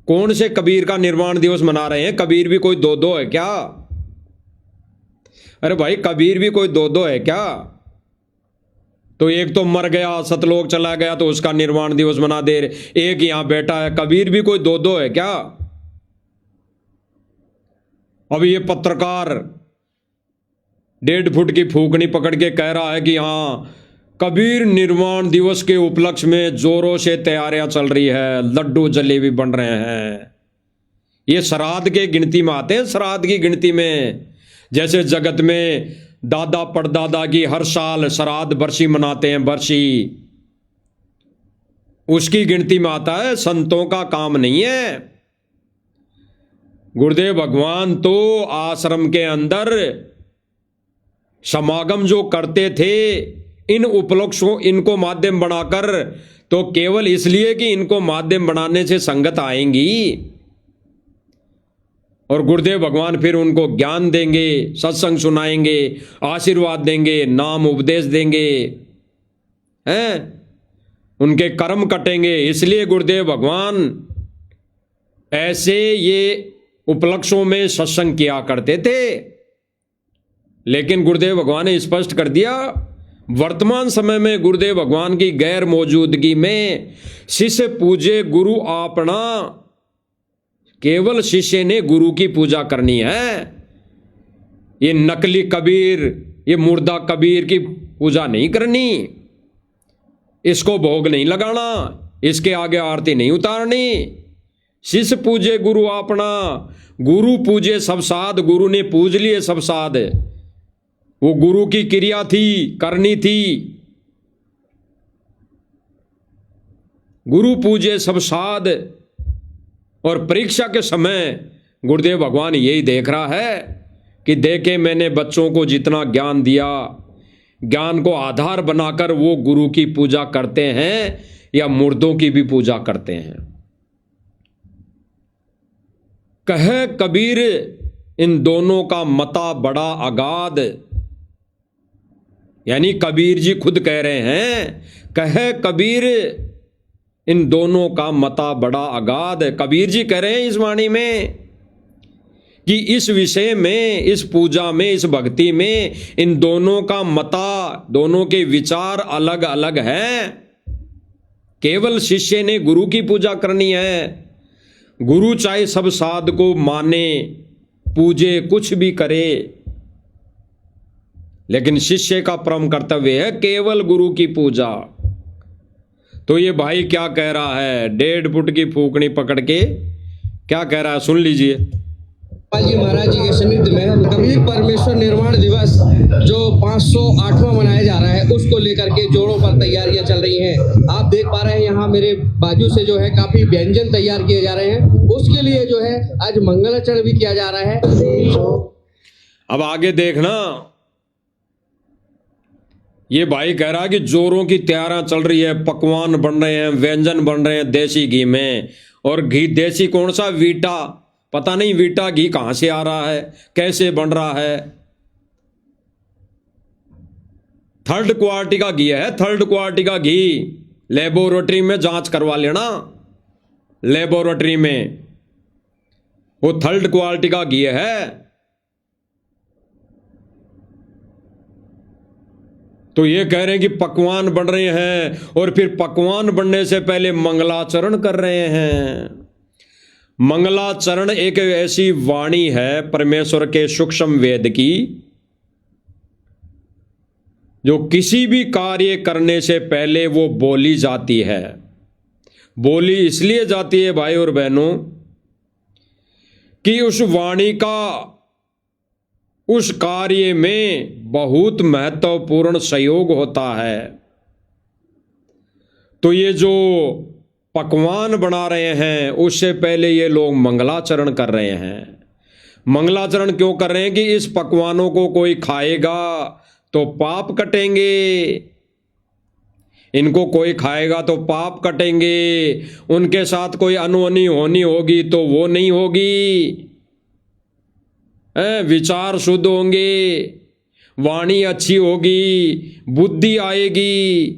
कौन से कबीर का निर्वाण दिवस मना रहे हैं? कबीर भी कोई दो है क्या? अरे भाई, कबीर भी कोई दो है क्या? तो एक तो मर गया, सतलोक चला गया, तो उसका निर्वाण दिवस मना दे रहे, एक यहां बैठा है, कबीर भी कोई दो है क्या? अब ये पत्रकार 1.5 फुट की फूकनी पकड़ के कह रहा है कि हाँ, कबीर निर्वाण दिवस के उपलक्ष्य में जोरों से तैयारियां चल रही है, लड्डू जलेबी बन रहे हैं। ये श्राद्ध के गिनती में आते हैं, श्राद्ध की गिनती में। जैसे जगत में दादा परदादा की हर साल श्राद्ध बरसी मनाते हैं, बरसी, उसकी गिनती में आता है, संतों का काम नहीं है। गुरुदेव भगवान तो आश्रम के अंदर समागम जो करते थे इन उपलक्ष्यों, इनको माध्यम बनाकर, तो केवल इसलिए कि इनको माध्यम बनाने से संगत आएंगी, और गुरुदेव भगवान फिर उनको ज्ञान देंगे, सत्संग सुनाएंगे, आशीर्वाद देंगे, नाम उपदेश देंगे, हैं? उनके कर्म कटेंगे। इसलिए गुरुदेव भगवान ऐसे ये उपलक्ष्यों में सत्संग किया करते थे। लेकिन गुरुदेव भगवान ने स्पष्ट कर दिया, वर्तमान समय में गुरुदेव भगवान की गैर मौजूदगी में शिष्य पूजे गुरु आपना, केवल शिष्य ने गुरु की पूजा करनी है। ये नकली कबीर, ये मुर्दा कबीर की पूजा नहीं करनी, इसको भोग नहीं लगाना, इसके आगे आरती नहीं उतारनी। शिष्य पूजे गुरु आपना, गुरु पूजे सब साध, गुरु ने पूज लिए सब साध, वो गुरु की क्रिया थी, करनी थी। गुरु पूजे सब साध। और परीक्षा के समय गुरुदेव भगवान यही देख रहा है कि देखे मैंने बच्चों को जितना ज्ञान दिया, ज्ञान को आधार बनाकर वो गुरु की पूजा करते हैं या मुर्दों की भी पूजा करते हैं। कहे कबीर इन दोनों का मता बड़ा अगाध, यानी कबीर जी खुद कह रहे हैं, कहे कबीर इन दोनों का मता बड़ा अगाध। कबीर जी कह रहे हैं इस वाणी में कि इस विषय में, इस पूजा में, इस भक्ति में इन दोनों का मता, दोनों के विचार अलग अलग हैं। केवल शिष्य ने गुरु की पूजा करनी है, गुरु चाहे सब साध को माने, पूजे, कुछ भी करे, लेकिन शिष्य का परम कर्तव्य है केवल गुरु की पूजा। तो ये भाई क्या कह रहा है, 1.5 फुट की फूकनी पकड़ के क्या कह रहा है, सुन लीजिए। रामपाल जी महाराज जी के सानिध्य में कबीर परमेश्वर निर्माण दिवस जो 508वां मनाया जा रहा है, उसको लेकर के जोरों पर तैयारियां चल रही हैं। आप देख पा रहे हैं यहाँ मेरे बाजू से जो है काफी व्यंजन तैयार किए जा रहे हैं। उसके लिए जो है आज मंगलाचरण भी किया जा रहा है। अब आगे देखना, ये भाई कह रहा है कि जोरों की तैयारियां चल रही है, पकवान बन रहे हैं, व्यंजन बन रहे हैं देसी घी में। और घी देसी कौन सा, वीटा, पता नहीं वीटा घी कहां से आ रहा है, कैसे बन रहा है। 3rd क्वालिटी का घी है, 3rd क्वालिटी का घी। लेबोरेटरी में जांच करवा लेना, लेबोरेटरी में वो 3rd क्वालिटी का घी है। तो ये कह रहे हैं कि पकवान बन रहे हैं, और फिर पकवान बनने से पहले मंगलाचरण कर रहे हैं। मंगलाचरण एक ऐसी वाणी है परमेश्वर के सूक्ष्म वेद की, जो किसी भी कार्य करने से पहले वो बोली जाती है। बोली इसलिए जाती है भाई और बहनों कि उस वाणी का उस कार्य में बहुत महत्वपूर्ण सहयोग होता है। तो ये जो पकवान बना रहे हैं, उससे पहले ये लोग मंगलाचरण कर रहे हैं। मंगलाचरण क्यों कर रहे हैं कि इस पकवानों को कोई खाएगा तो पाप कटेंगे, इनको कोई खाएगा तो पाप कटेंगे, उनके साथ कोई अनहोनी होनी होगी तो वो नहीं होगी, विचार शुद्ध होंगे, वाणी अच्छी होगी, बुद्धि आएगी,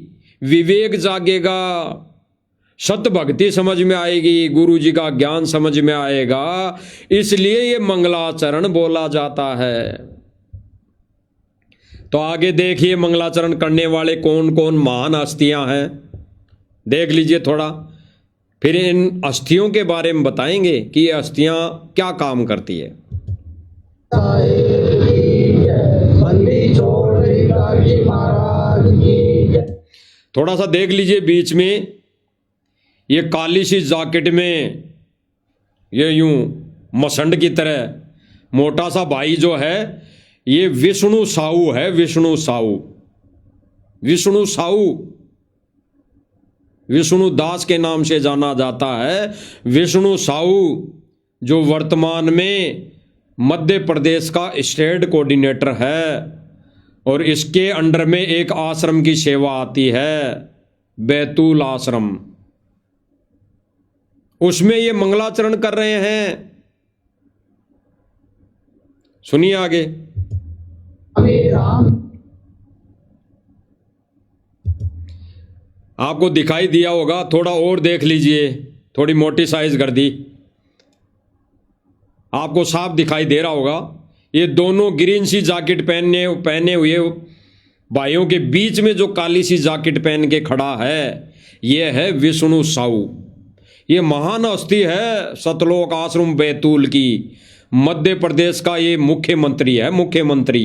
विवेक जागेगा, सत भक्ति समझ में आएगी, गुरु जी का ज्ञान समझ में आएगा। इसलिए ये मंगलाचरण बोला जाता है। तो आगे देखिए मंगलाचरण करने वाले कौन कौन महान हस्तियां हैं, देख लीजिए थोड़ा, फिर इन हस्तियों के बारे में बताएंगे कि ये हस्तियां क्या काम करती है। थोड़ा सा देख लीजिए बीच में, ये काली सी जैकेट में ये यूं मसंड की तरह मोटा सा भाई जो है, ये विष्णु साहू है। विष्णु साहू, विष्णु साहू, विष्णु दास के नाम से जाना जाता है। विष्णु साहू जो वर्तमान में मध्य प्रदेश का स्टेट कोऑर्डिनेटर है, और इसके अंडर में एक आश्रम की सेवा आती है, बैतूल आश्रम, उसमें ये मंगलाचरण कर रहे हैं। सुनिए आगे। आपको दिखाई दिया होगा, थोड़ा और देख लीजिए, थोड़ी मोटी साइज कर दी, आपको साफ दिखाई दे रहा होगा। ये दोनों ग्रीन सी जैकेट पहने हुए भाइयों के बीच में जो काली सी जैकेट पहन के खड़ा है, ये है विष्णु साहू। ये महान हस्ती है सतलोक आश्रम बैतूल की, मध्य प्रदेश का ये मुख्यमंत्री है, मुख्यमंत्री।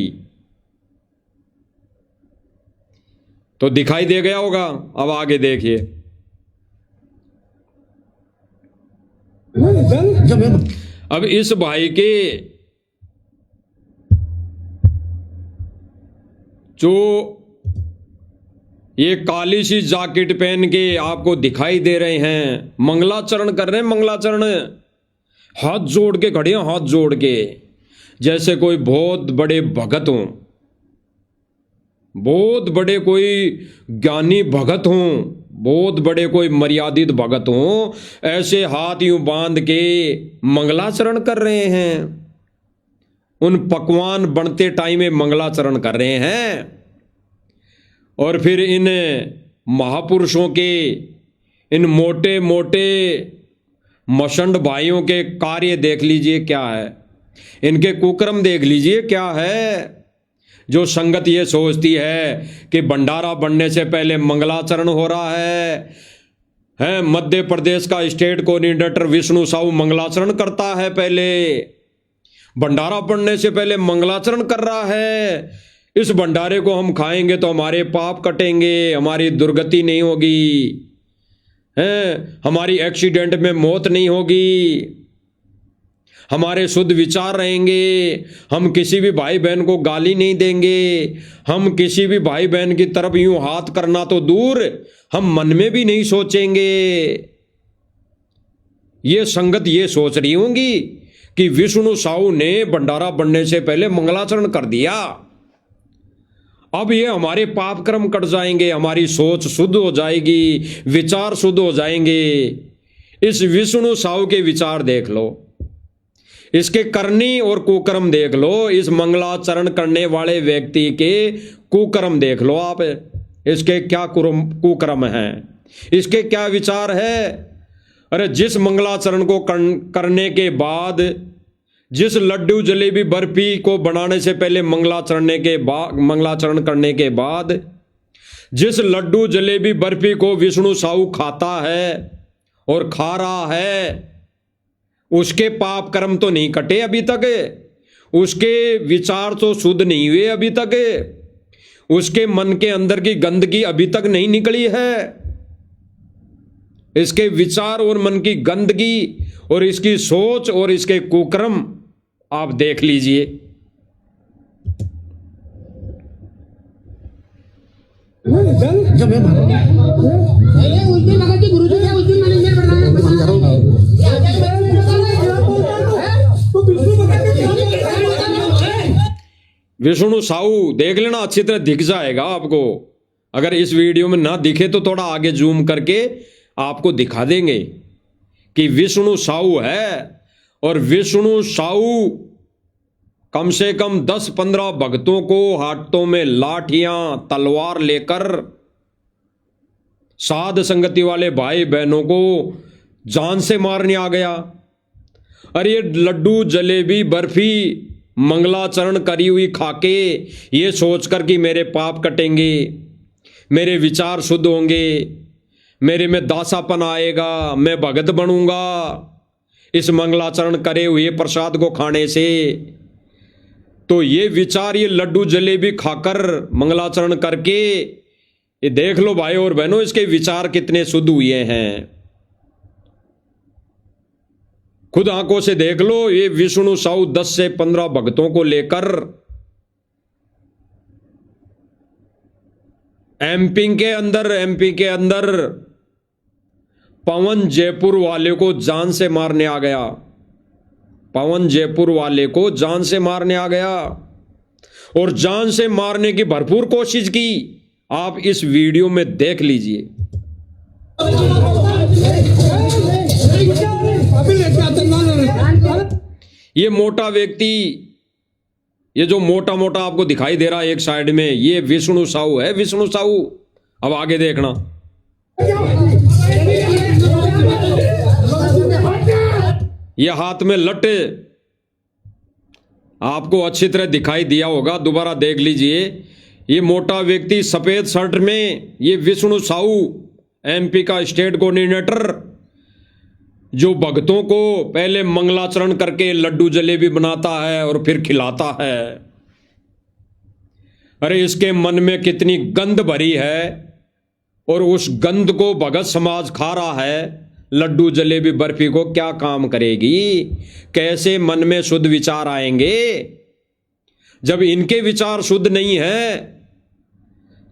तो दिखाई दे गया होगा। अब आगे देखिए। अब इस भाई के जो ये काली सी जैकेट पहन के आपको दिखाई दे रहे हैं, मंगलाचरण कर रहे हैं। मंगलाचरण हाथ जोड़ के खड़े हैं, हाथ जोड़ के, जैसे कोई बहुत बड़े भगत हों, बहुत बड़े कोई ज्ञानी भगत हों, बहुत बड़े कोई मर्यादित भगत हों, ऐसे हाथ यूं बांध के मंगलाचरण कर रहे हैं। उन पकवान बनते टाइम में मंगलाचरण कर रहे हैं। और फिर इन महापुरुषों के, इन मोटे मोटे मसंड भाइयों के कार्य देख लीजिए क्या है, इनके कुकर्म देख लीजिए क्या है। जो संगत ये सोचती है कि भंडारा बनने से पहले मंगलाचरण हो रहा है, है मध्य प्रदेश का स्टेट कोऑर्डिनेटर विष्णु साहू मंगलाचरण करता है, पहले भंडारा पड़ने से पहले मंगलाचरण कर रहा है। इस भंडारे को हम खाएंगे तो हमारे पाप कटेंगे, हमारी दुर्गति नहीं होगी, है हमारी एक्सीडेंट में मौत नहीं होगी, हमारे शुद्ध विचार रहेंगे, हम किसी भी भाई बहन को गाली नहीं देंगे, हम किसी भी भाई बहन की तरफ यूं हाथ करना तो दूर, हम मन में भी नहीं सोचेंगे। ये संगत ये सोच रही होंगी कि विष्णु साहू ने भंडारा बनने से पहले मंगलाचरण कर दिया, अब ये हमारे पाप कर्म कट जाएंगे, हमारी सोच शुद्ध हो जाएगी, विचार शुद्ध हो जाएंगे। इस विष्णु साहू के विचार देख लो, इसके करनी और कुकर्म देख लो, इस मंगलाचरण करने वाले व्यक्ति के कुकर्म देख लो आप, इसके क्या कुकर्म हैं, इसके क्या विचार है। अरे जिस मंगलाचरण को करने के बाद, जिस लड्डू जलेबी बर्फी को बनाने से पहले मंगलाचरण करने के बाद जिस लड्डू जलेबी बर्फी को विष्णु साहू खाता है और खा रहा है, उसके पाप कर्म तो नहीं कटे अभी तक, उसके विचार तो शुद्ध नहीं हुए अभी तक, उसके मन के अंदर की गंदगी अभी तक नहीं निकली है। इसके विचार और मन की गंदगी और इसकी सोच और इसके कुकर्म आप देख लीजिए। विष्णु साहू देख लेना, अच्छी तरह दिख जाएगा आपको। अगर इस वीडियो में ना दिखे तो थोड़ा आगे जूम करके आपको दिखा देंगे कि विष्णु साहू है। और विष्णु साहू कम से कम 10-15 भक्तों को हाथों में लाठियां तलवार लेकर साध संगति वाले भाई बहनों को जान से मारने आ गया। अरे ये लड्डू जलेबी बर्फी मंगलाचरण करी हुई खाके ये सोचकर कि मेरे पाप कटेंगे, मेरे विचार शुद्ध होंगे, मेरे में दासापन आएगा, मैं भगत बनूंगा इस मंगलाचरण करे हुए प्रसाद को खाने से, तो ये विचार, ये लड्डू जलेबी खाकर मंगलाचरण करके ये देख लो भाई और बहनों, इसके विचार कितने शुद्ध हुए हैं। खुद आंखों से देख लो। ये विष्णु साहू 10 से 15 भक्तों को लेकर एमपी के अंदर पवन जयपुर वाले को जान से मारने आ गया, पवन जयपुर वाले को जान से मारने आ गया और जान से मारने की भरपूर कोशिश की। आप इस वीडियो में देख लीजिए। ये मोटा व्यक्ति, ये जो मोटा मोटा आपको दिखाई दे रहा है एक साइड में, ये विष्णु साहू है, विष्णु साहू। अब आगे देखना, ये हाथ में लट्टे आपको अच्छी तरह दिखाई दिया होगा, दोबारा देख लीजिए। ये मोटा व्यक्ति सफेद शर्ट में, ये विष्णु साहू एमपी का स्टेट कोऑर्डिनेटर, जो भक्तों को पहले मंगलाचरण करके लड्डू जलेबी बनाता है और फिर खिलाता है। अरे इसके मन में कितनी गंध भरी है और उस गंध को भगत समाज खा रहा है। लड्डू जलेबी बर्फी को क्या काम करेगी, कैसे मन में शुद्ध विचार आएंगे। जब इनके विचार शुद्ध नहीं है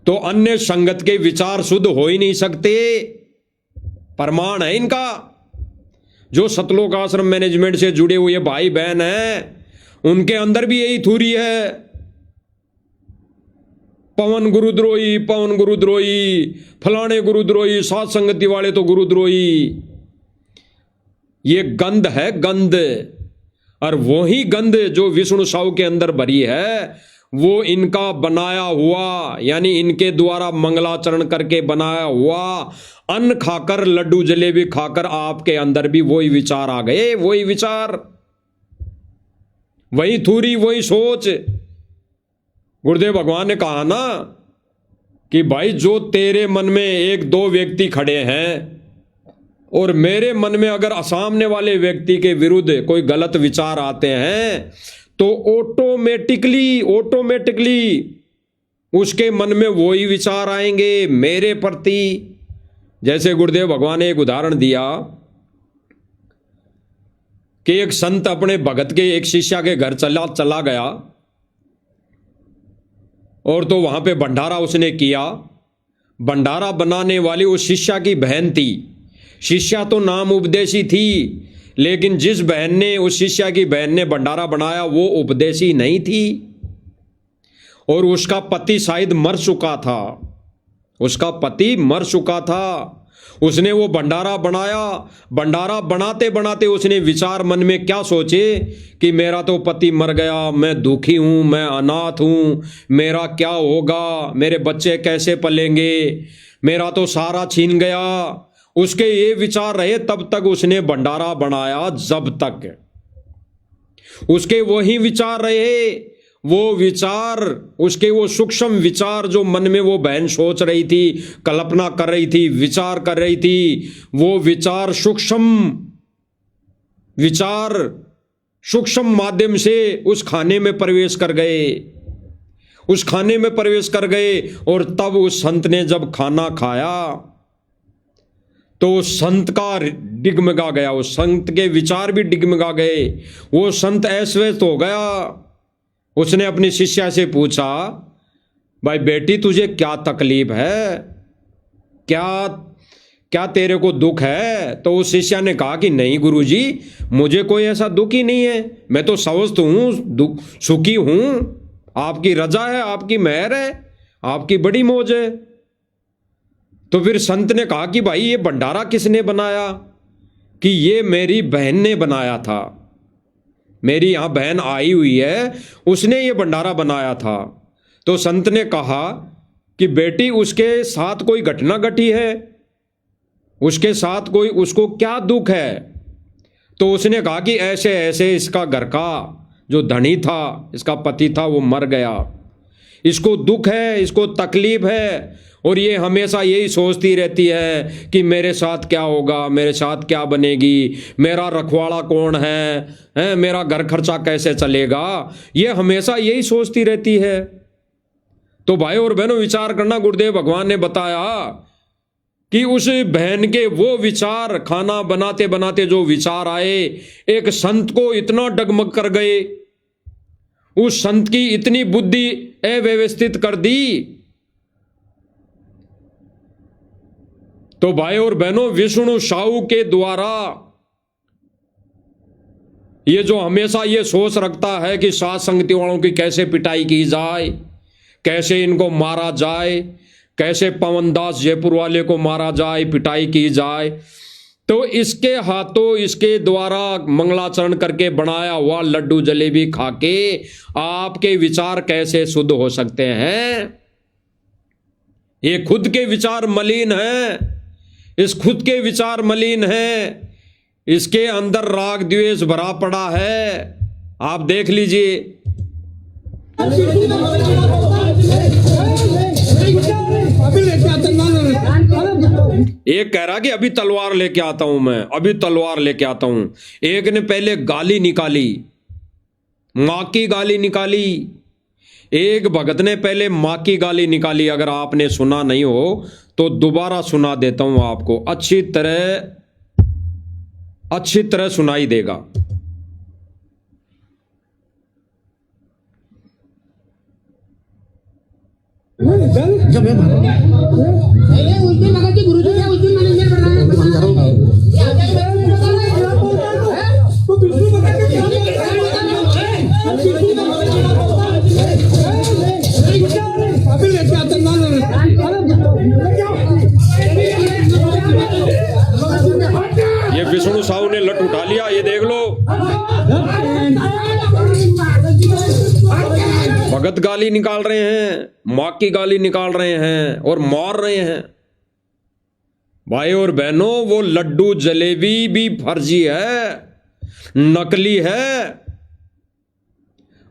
तो अन्य संगत के विचार शुद्ध हो ही नहीं सकते। प्रमाण है इनका। जो सतलोक आश्रम मैनेजमेंट से जुड़े हुए भाई बहन हैं, उनके अंदर भी यही थूरी है। पवन गुरुद्रोही, फलाने गुरुद्रोही, सात संगति वाले तो गुरुद्रोही। ये गंध है, गंध। और वही गंध जो विष्णु साहू के अंदर भरी है, वो इनका बनाया हुआ, यानी इनके द्वारा मंगलाचरण करके बनाया हुआ अन्न खाकर, लड्डू जलेबी खाकर आपके अंदर भी वही विचार आ गए, वही विचार, वही थूरी, वही सोच। गुरुदेव भगवान ने कहा ना कि भाई जो तेरे मन में 1-2 व्यक्ति खड़े हैं, और मेरे मन में अगर सामने वाले व्यक्ति के विरुद्ध कोई गलत विचार आते हैं तो ऑटोमेटिकली उसके मन में वही विचार आएंगे मेरे प्रति। जैसे गुरुदेव भगवान ने एक उदाहरण दिया कि एक संत अपने भगत के एक शिष्य के घर चला गया और तो वहां पे भंडारा उसने किया। भंडारा बनाने वाली उस शिष्य की बहन थी। शिष्या तो नाम उपदेशी थी, लेकिन जिस बहन ने, उस शिष्या की बहन ने भंडारा बनाया वो उपदेशी नहीं थी और उसका पति शायद मर चुका था। उसका पति मर चुका था। उसने वो भंडारा बनाया। भंडारा बनाते बनाते उसने विचार मन में क्या सोचे कि मेरा तो पति मर गया, मैं दुखी हूं, मैं अनाथ हूं, मेरा क्या होगा, मेरे बच्चे कैसे पलेंगे, मेरा तो सारा छीन गया। उसके ये विचार रहे तब तक उसने भंडारा बनाया, जब तक उसके वही विचार रहे। वो विचार, उसके वो सूक्ष्म विचार जो मन में वो बहन सोच रही थी, कल्पना कर रही थी, विचार कर रही थी, वो विचार सूक्ष्म माध्यम से उस खाने में प्रवेश कर गए। उस खाने में प्रवेश कर गए और तब उस संत ने जब खाना खाया तो उस संत का डिगमगा गया, उस संत के विचार भी डिगमगा गए। वो संत अस्वस्थ हो गया। उसने अपनी शिष्या से पूछा, भाई बेटी तुझे क्या तकलीफ है, क्या तेरे को दुख है? तो उस शिष्या ने कहा कि नहीं गुरुजी, मुझे कोई ऐसा दुख ही नहीं है, मैं तो स्वस्थ हूं, सुखी हूं, आपकी रजा है, आपकी मेहर है, आपकी बड़ी मौज है। तो फिर संत ने कहा कि भाई ये भंडारा किसने बनाया? कि ये मेरी बहन ने बनाया था, मेरी यहां बहन आई हुई है, उसने ये भंडारा बनाया था। तो संत ने कहा कि बेटी उसके साथ कोई घटना घटी है, उसके साथ कोई, उसको क्या दुख है? तो उसने कहा कि ऐसे ऐसे इसका घर का जो धनी था, इसका पति था, वो मर गया, इसको दुख है, इसको तकलीफ है और ये हमेशा यही सोचती रहती है कि मेरे साथ क्या होगा, मेरे साथ क्या बनेगी, मेरा रखवाड़ा कौन है, मेरा घर खर्चा कैसे चलेगा, ये हमेशा यही सोचती रहती है। तो भाई और बहनों विचार करना, गुरुदेव भगवान ने बताया कि उस बहन के वो विचार, खाना बनाते बनाते जो विचार आए, एक संत को इतना डगमग कर गए, उस संत की इतनी बुद्धि अव्यवस्थित कर दी। तो भाई और बहनों, विष्णु साहू के द्वारा ये जो हमेशा ये सोच रखता है कि सात संगति वालों की कैसे पिटाई की जाए, कैसे इनको मारा जाए, कैसे पवनदास जयपुर वाले को मारा जाए, पिटाई की जाए, तो इसके हाथों, इसके द्वारा मंगलाचरण करके बनाया हुआ लड्डू जलेबी खाके आपके विचार कैसे शुद्ध हो सकते हैं? ये खुद के विचार मलिन हैं, इस खुद के विचार मलिन हैं, इसके अंदर राग द्वेष भरा पड़ा है। आप देख लीजिए। एक कह रहा कि अभी तलवार लेके आता हूं मैं, अभी तलवार लेके आता हूं। एक ने पहले गाली निकाली, मां की गाली निकाली। एक भगत ने पहले मां की गाली निकाली। अगर आपने सुना नहीं हो तो दोबारा सुना देता हूं आपको, अच्छी तरह सुनाई देगा। ये विष्णु साहू ने लट उठा लिया, ये देख लो। भगत गाली निकाल रहे हैं, मां की गाली निकाल रहे हैं और मार रहे हैं। भाई और बहनों, वो लड्डू जलेबी भी फर्जी है, नकली है।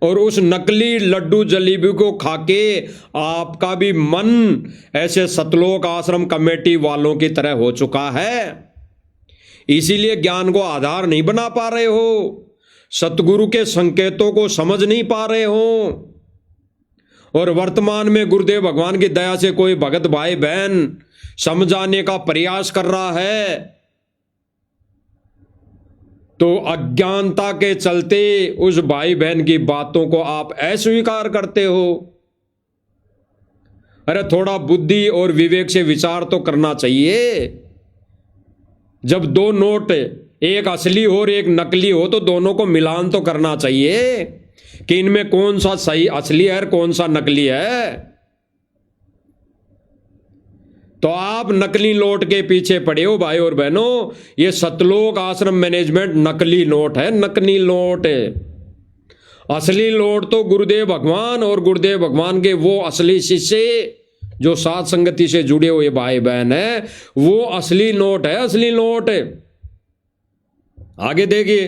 और उस नकली लड्डू जलेबी को खाके आपका भी मन ऐसे सतलोक आश्रम कमेटी वालों की तरह हो चुका है। इसीलिए ज्ञान को आधार नहीं बना पा रहे हो, सतगुरु के संकेतों को समझ नहीं पा रहे हो। और वर्तमान में गुरुदेव भगवान की दया से कोई भगत भाई बहन समझाने का प्रयास कर रहा है तो अज्ञानता के चलते उस भाई बहन की बातों को आप अस्वीकार करते हो। अरे थोड़ा बुद्धि और विवेक से विचार तो करना चाहिए। जब दो नोट, एक असली हो और एक नकली हो, तो दोनों को मिलान तो करना चाहिए कि इनमें कौन सा सही असली है और कौन सा नकली है। तो आप नकली नोट के पीछे पड़े हो भाई और बहनों। ये सतलोक आश्रम मैनेजमेंट नकली नोट है, नकली नोट है। असली नोट तो गुरुदेव भगवान और गुरुदेव भगवान के वो असली शिष्य जो साथ संगति से जुड़े हुए भाई बहन है, वो असली नोट है, असली नोट है। आगे देखिए,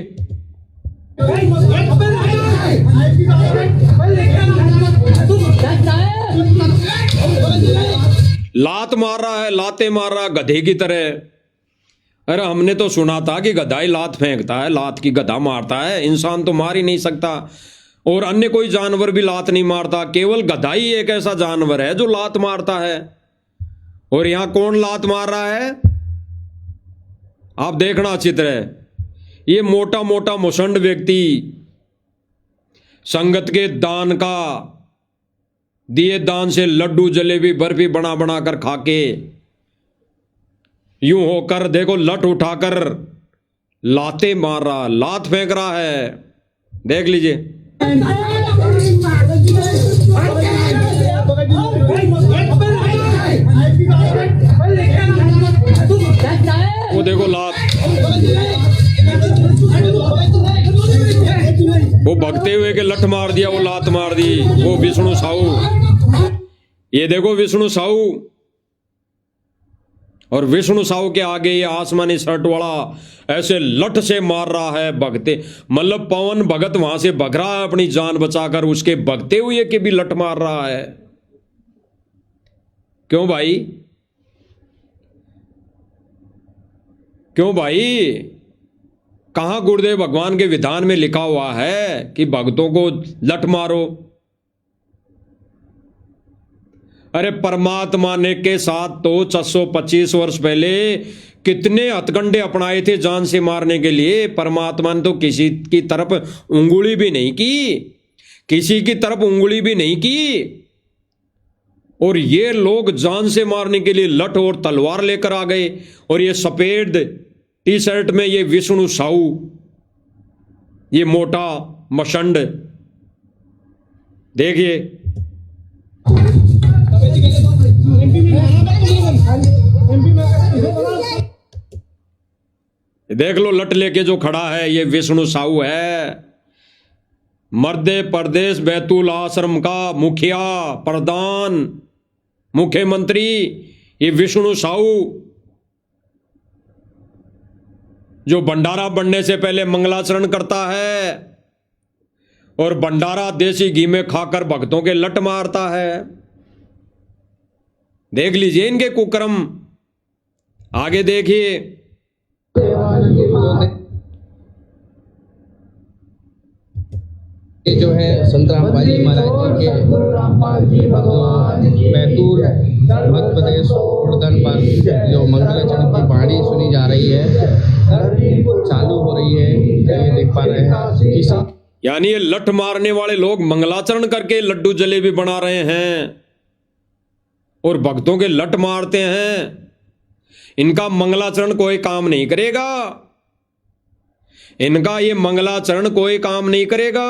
लात मार रहा है, लाते मार रहा गधे की तरह। अरे हमने तो सुना था कि गधा ही लात फेंकता है, लात की गधा मारता है, इंसान तो मार ही नहीं सकता और अन्य कोई जानवर भी लात नहीं मारता। केवल गधा ही एक ऐसा जानवर है जो लात मारता है। और यहां कौन लात मार रहा है आप देखना चित्र है। ये मोटा मोटा मुसंड व्यक्ति संगत के दान का, दिए दान से लड्डू जलेबी बर्फी बना बना कर खाके यूं होकर देखो लट उठाकर लाते मार रहा, लात फेंक रहा है। देख लीजिए, वो देखो लात, वो भगते हुए के लठ मार दिया, वो लात मार दी। वो विष्णु साहू, ये देखो विष्णु साहू, और विष्णु साहू के आगे ये आसमानी शर्ट वाला ऐसे लठ से मार रहा है भगते, मतलब पवन भगत वहां से भग रहा है अपनी जान बचाकर, उसके भगते हुए के भी लठ मार रहा है। क्यों भाई, क्यों भाई? कहां गुरुदेव भगवान के विधान में लिखा हुआ है कि भक्तों को लठ मारो? अरे परमात्मा ने के साथ तो 625 वर्ष पहले कितने हथकंडे अपनाए थे जान से मारने के लिए। परमात्मा ने तो किसी की तरफ उंगली भी नहीं की, किसी की तरफ उंगली भी नहीं की, और ये लोग जान से मारने के लिए लठ और तलवार लेकर आ गए। और ये सफेद टी शर्ट में ये विष्णु साहू, ये मोटा मशंड, देखिए देख लो लट लेके जो खड़ा है ये विष्णु साहू है। मध्य प्रदेश बैतूल आश्रम का मुखिया, प्रधान, मुख्यमंत्री ये विष्णु साहू, जो भंडारा बनने से पहले मंगलाचरण करता है और भंडारा देसी घी में खाकर भक्तों के लट मारता है। देख लीजिए इनके कुकर्म, आगे देखिए। ये जो है संत रामपाल जी महाराज जी के जो बैतूल मध्य प्रदेश उड़दन पर जो मंगलाचरण की वाणी सुनी जा रही है, चालू हो रही है, ये देख पा रहे हैं। यानी ये लठ मारने वाले लोग मंगलाचरण करके लड्डू जलेबी बना रहे हैं और भक्तों के लठ मारते हैं। इनका मंगलाचरण कोई काम नहीं करेगा, इनका ये मंगलाचरण कोई काम नहीं करेगा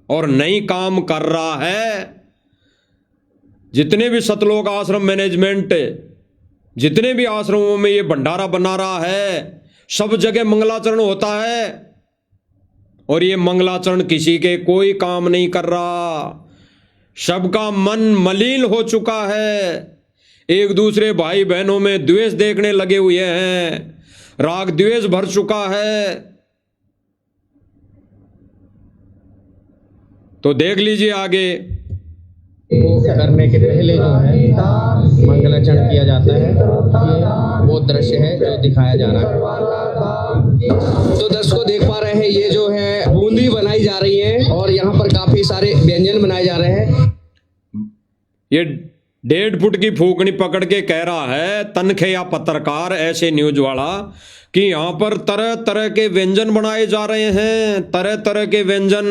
और नहीं काम कर रहा है। जितने भी सतलोक आश्रम मैनेजमेंट, जितने भी आश्रमों में ये भंडारा बना रहा है, सब जगह मंगलाचरण होता है और ये मंगलाचरण किसी के कोई काम नहीं कर रहा। सबका मन मलिन हो चुका है, एक दूसरे भाई बहनों में द्वेष देखने लगे हुए हैं, राग द्वेष भर चुका है। तो देख लीजिए आगे, करने के पहले जो है मंगलाचरण किया जाता है, ये वो दृश्य है जो दिखाया जा रहा है। तो दर्शकों देख पा रहे हैं ये जो है बूंदी बनाई जा रही है और यहाँ पर काफी सारे व्यंजन बनाए जा रहे हैं। ये 1.5 फुट की फूकनी पकड़ के कह रहा है तनखे या पत्रकार ऐसे न्यूज वाला कि यहां पर तरह तरह के व्यंजन बनाए जा रहे हैं, तरह तरह के व्यंजन।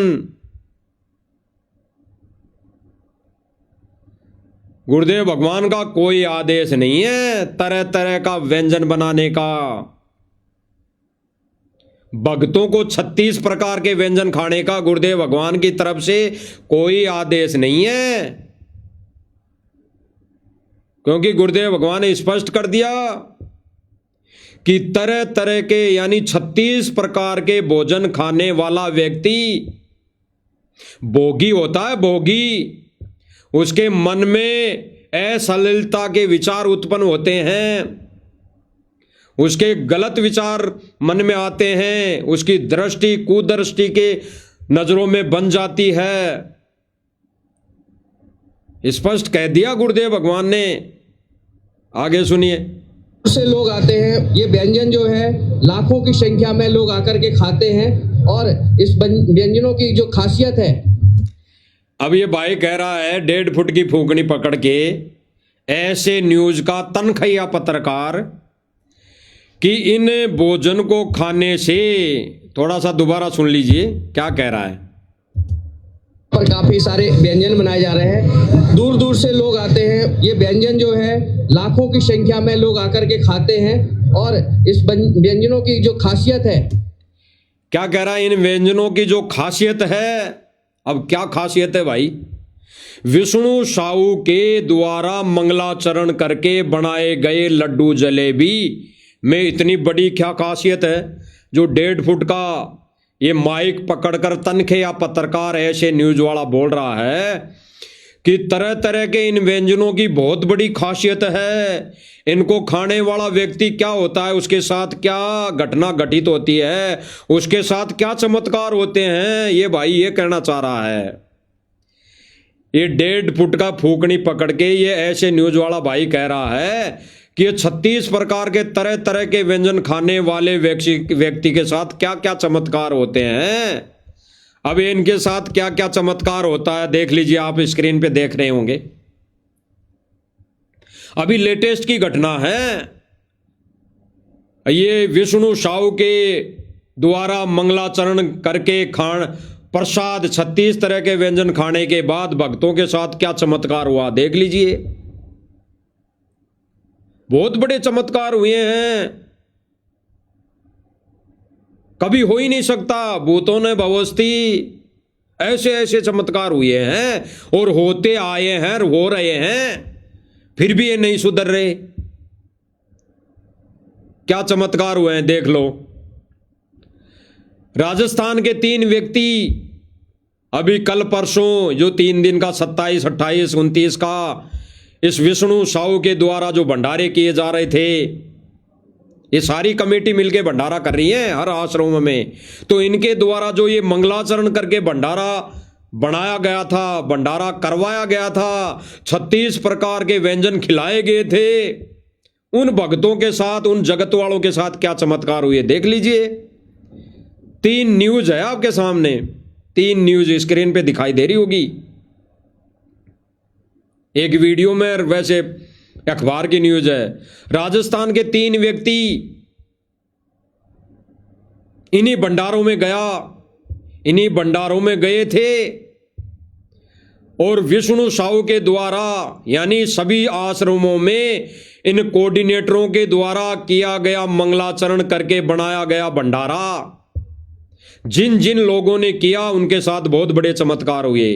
गुरुदेव भगवान का कोई आदेश नहीं है तरह तरह का व्यंजन बनाने का। भक्तों को 36 प्रकार के व्यंजन खाने का गुरुदेव भगवान की तरफ से कोई आदेश नहीं है, क्योंकि गुरुदेव भगवान ने स्पष्ट कर दिया कि तरह तरह के यानी 36 प्रकार के भोजन खाने वाला व्यक्ति भोगी होता है, भोगी। उसके मन में असलिलता के विचार उत्पन्न होते हैं, उसके गलत विचार मन में आते हैं, उसकी दृष्टि कुदृष्टि के नजरों में बन जाती है। स्पष्ट कह दिया गुरुदेव भगवान ने। आगे सुनिए। से लोग आते हैं, ये व्यंजन जो है लाखों की संख्या में लोग आकर के खाते हैं और इस व्यंजनों की जो खासियत है। अब ये भाई कह रहा है 1.5 फुट की फूकनी पकड़ के ऐसे न्यूज का तनखैया पत्रकार कि इन भोजन को खाने से, थोड़ा सा दोबारा सुन लीजिए क्या कह रहा है। पर काफी सारे व्यंजन बनाए जा रहे हैं, दूर दूर से लोग आते हैं, ये व्यंजन जो है लाखों की संख्या में लोग आकर के खाते हैं और इस व्यंजनों की जो खासियत है। क्या कह रहा है? इन व्यंजनों की जो खासियत है। अब क्या खासियत है भाई? विष्णु साहू के द्वारा मंगलाचरण करके बनाए गए लड्डू जलेबी में इतनी बड़ी क्या खासियत है जो 1.5 फुट का ये माइक पकड़कर तनखे या पत्रकार ऐसे न्यूज वाला बोल रहा है कि तरह तरह के इन व्यंजनों की बहुत बड़ी खासियत है। इनको खाने वाला व्यक्ति क्या होता है, उसके साथ क्या घटना घटित होती है, उसके साथ क्या चमत्कार होते हैं, ये भाई ये कहना चाह रहा है। ये 1.5 फुट का फूकनी पकड़ के ये ऐसे न्यूज वाला भाई कह रहा है कि ये 36 प्रकार के तरह तरह के व्यंजन खाने वाले व्यक्ति के साथ क्या क्या चमत्कार होते हैं। अब इनके साथ क्या क्या चमत्कार होता है देख लीजिए, आप स्क्रीन पे देख रहे होंगे। अभी लेटेस्ट की घटना है, ये विष्णु साहू के द्वारा मंगलाचरण करके खान प्रसाद 36 तरह के व्यंजन खाने के बाद भक्तों के साथ क्या चमत्कार हुआ देख लीजिए। बहुत बड़े चमत्कार हुए हैं, कभी हो ही नहीं सकता। भूतों ने भवस्ती ऐसे ऐसे चमत्कार हुए हैं और होते आए हैं और हो रहे हैं, फिर भी ये नहीं सुधर रहे। क्या चमत्कार हुए हैं देख लो। राजस्थान के 3 व्यक्ति अभी कल परसों जो 3 दिन का 27, 28, 29 का इस विष्णु साहू के द्वारा जो भंडारे किए जा रहे थे, ये सारी कमेटी मिलके भंडारा कर रही है हर आश्रम में। तो इनके द्वारा जो ये मंगलाचरण करके भंडारा बनाया गया था, भंडारा करवाया गया था, 36 प्रकार के व्यंजन खिलाए गए थे, उन भक्तों के साथ, उन जगत वालों के साथ क्या चमत्कार हुए देख लीजिए। 3 न्यूज है आपके सामने, 3 न्यूज स्क्रीन पे दिखाई दे रही होगी, एक वीडियो में और वैसे अखबार की न्यूज है। राजस्थान के 3 व्यक्ति इन्हीं भंडारों में इन्हीं भंडारों में गए थे और विष्णु साहू के द्वारा यानी सभी आश्रमों में इन कोऑर्डिनेटरों के द्वारा किया गया मंगलाचरण करके बनाया गया भंडारा, जिन जिन लोगों ने किया उनके साथ बहुत बड़े चमत्कार हुए।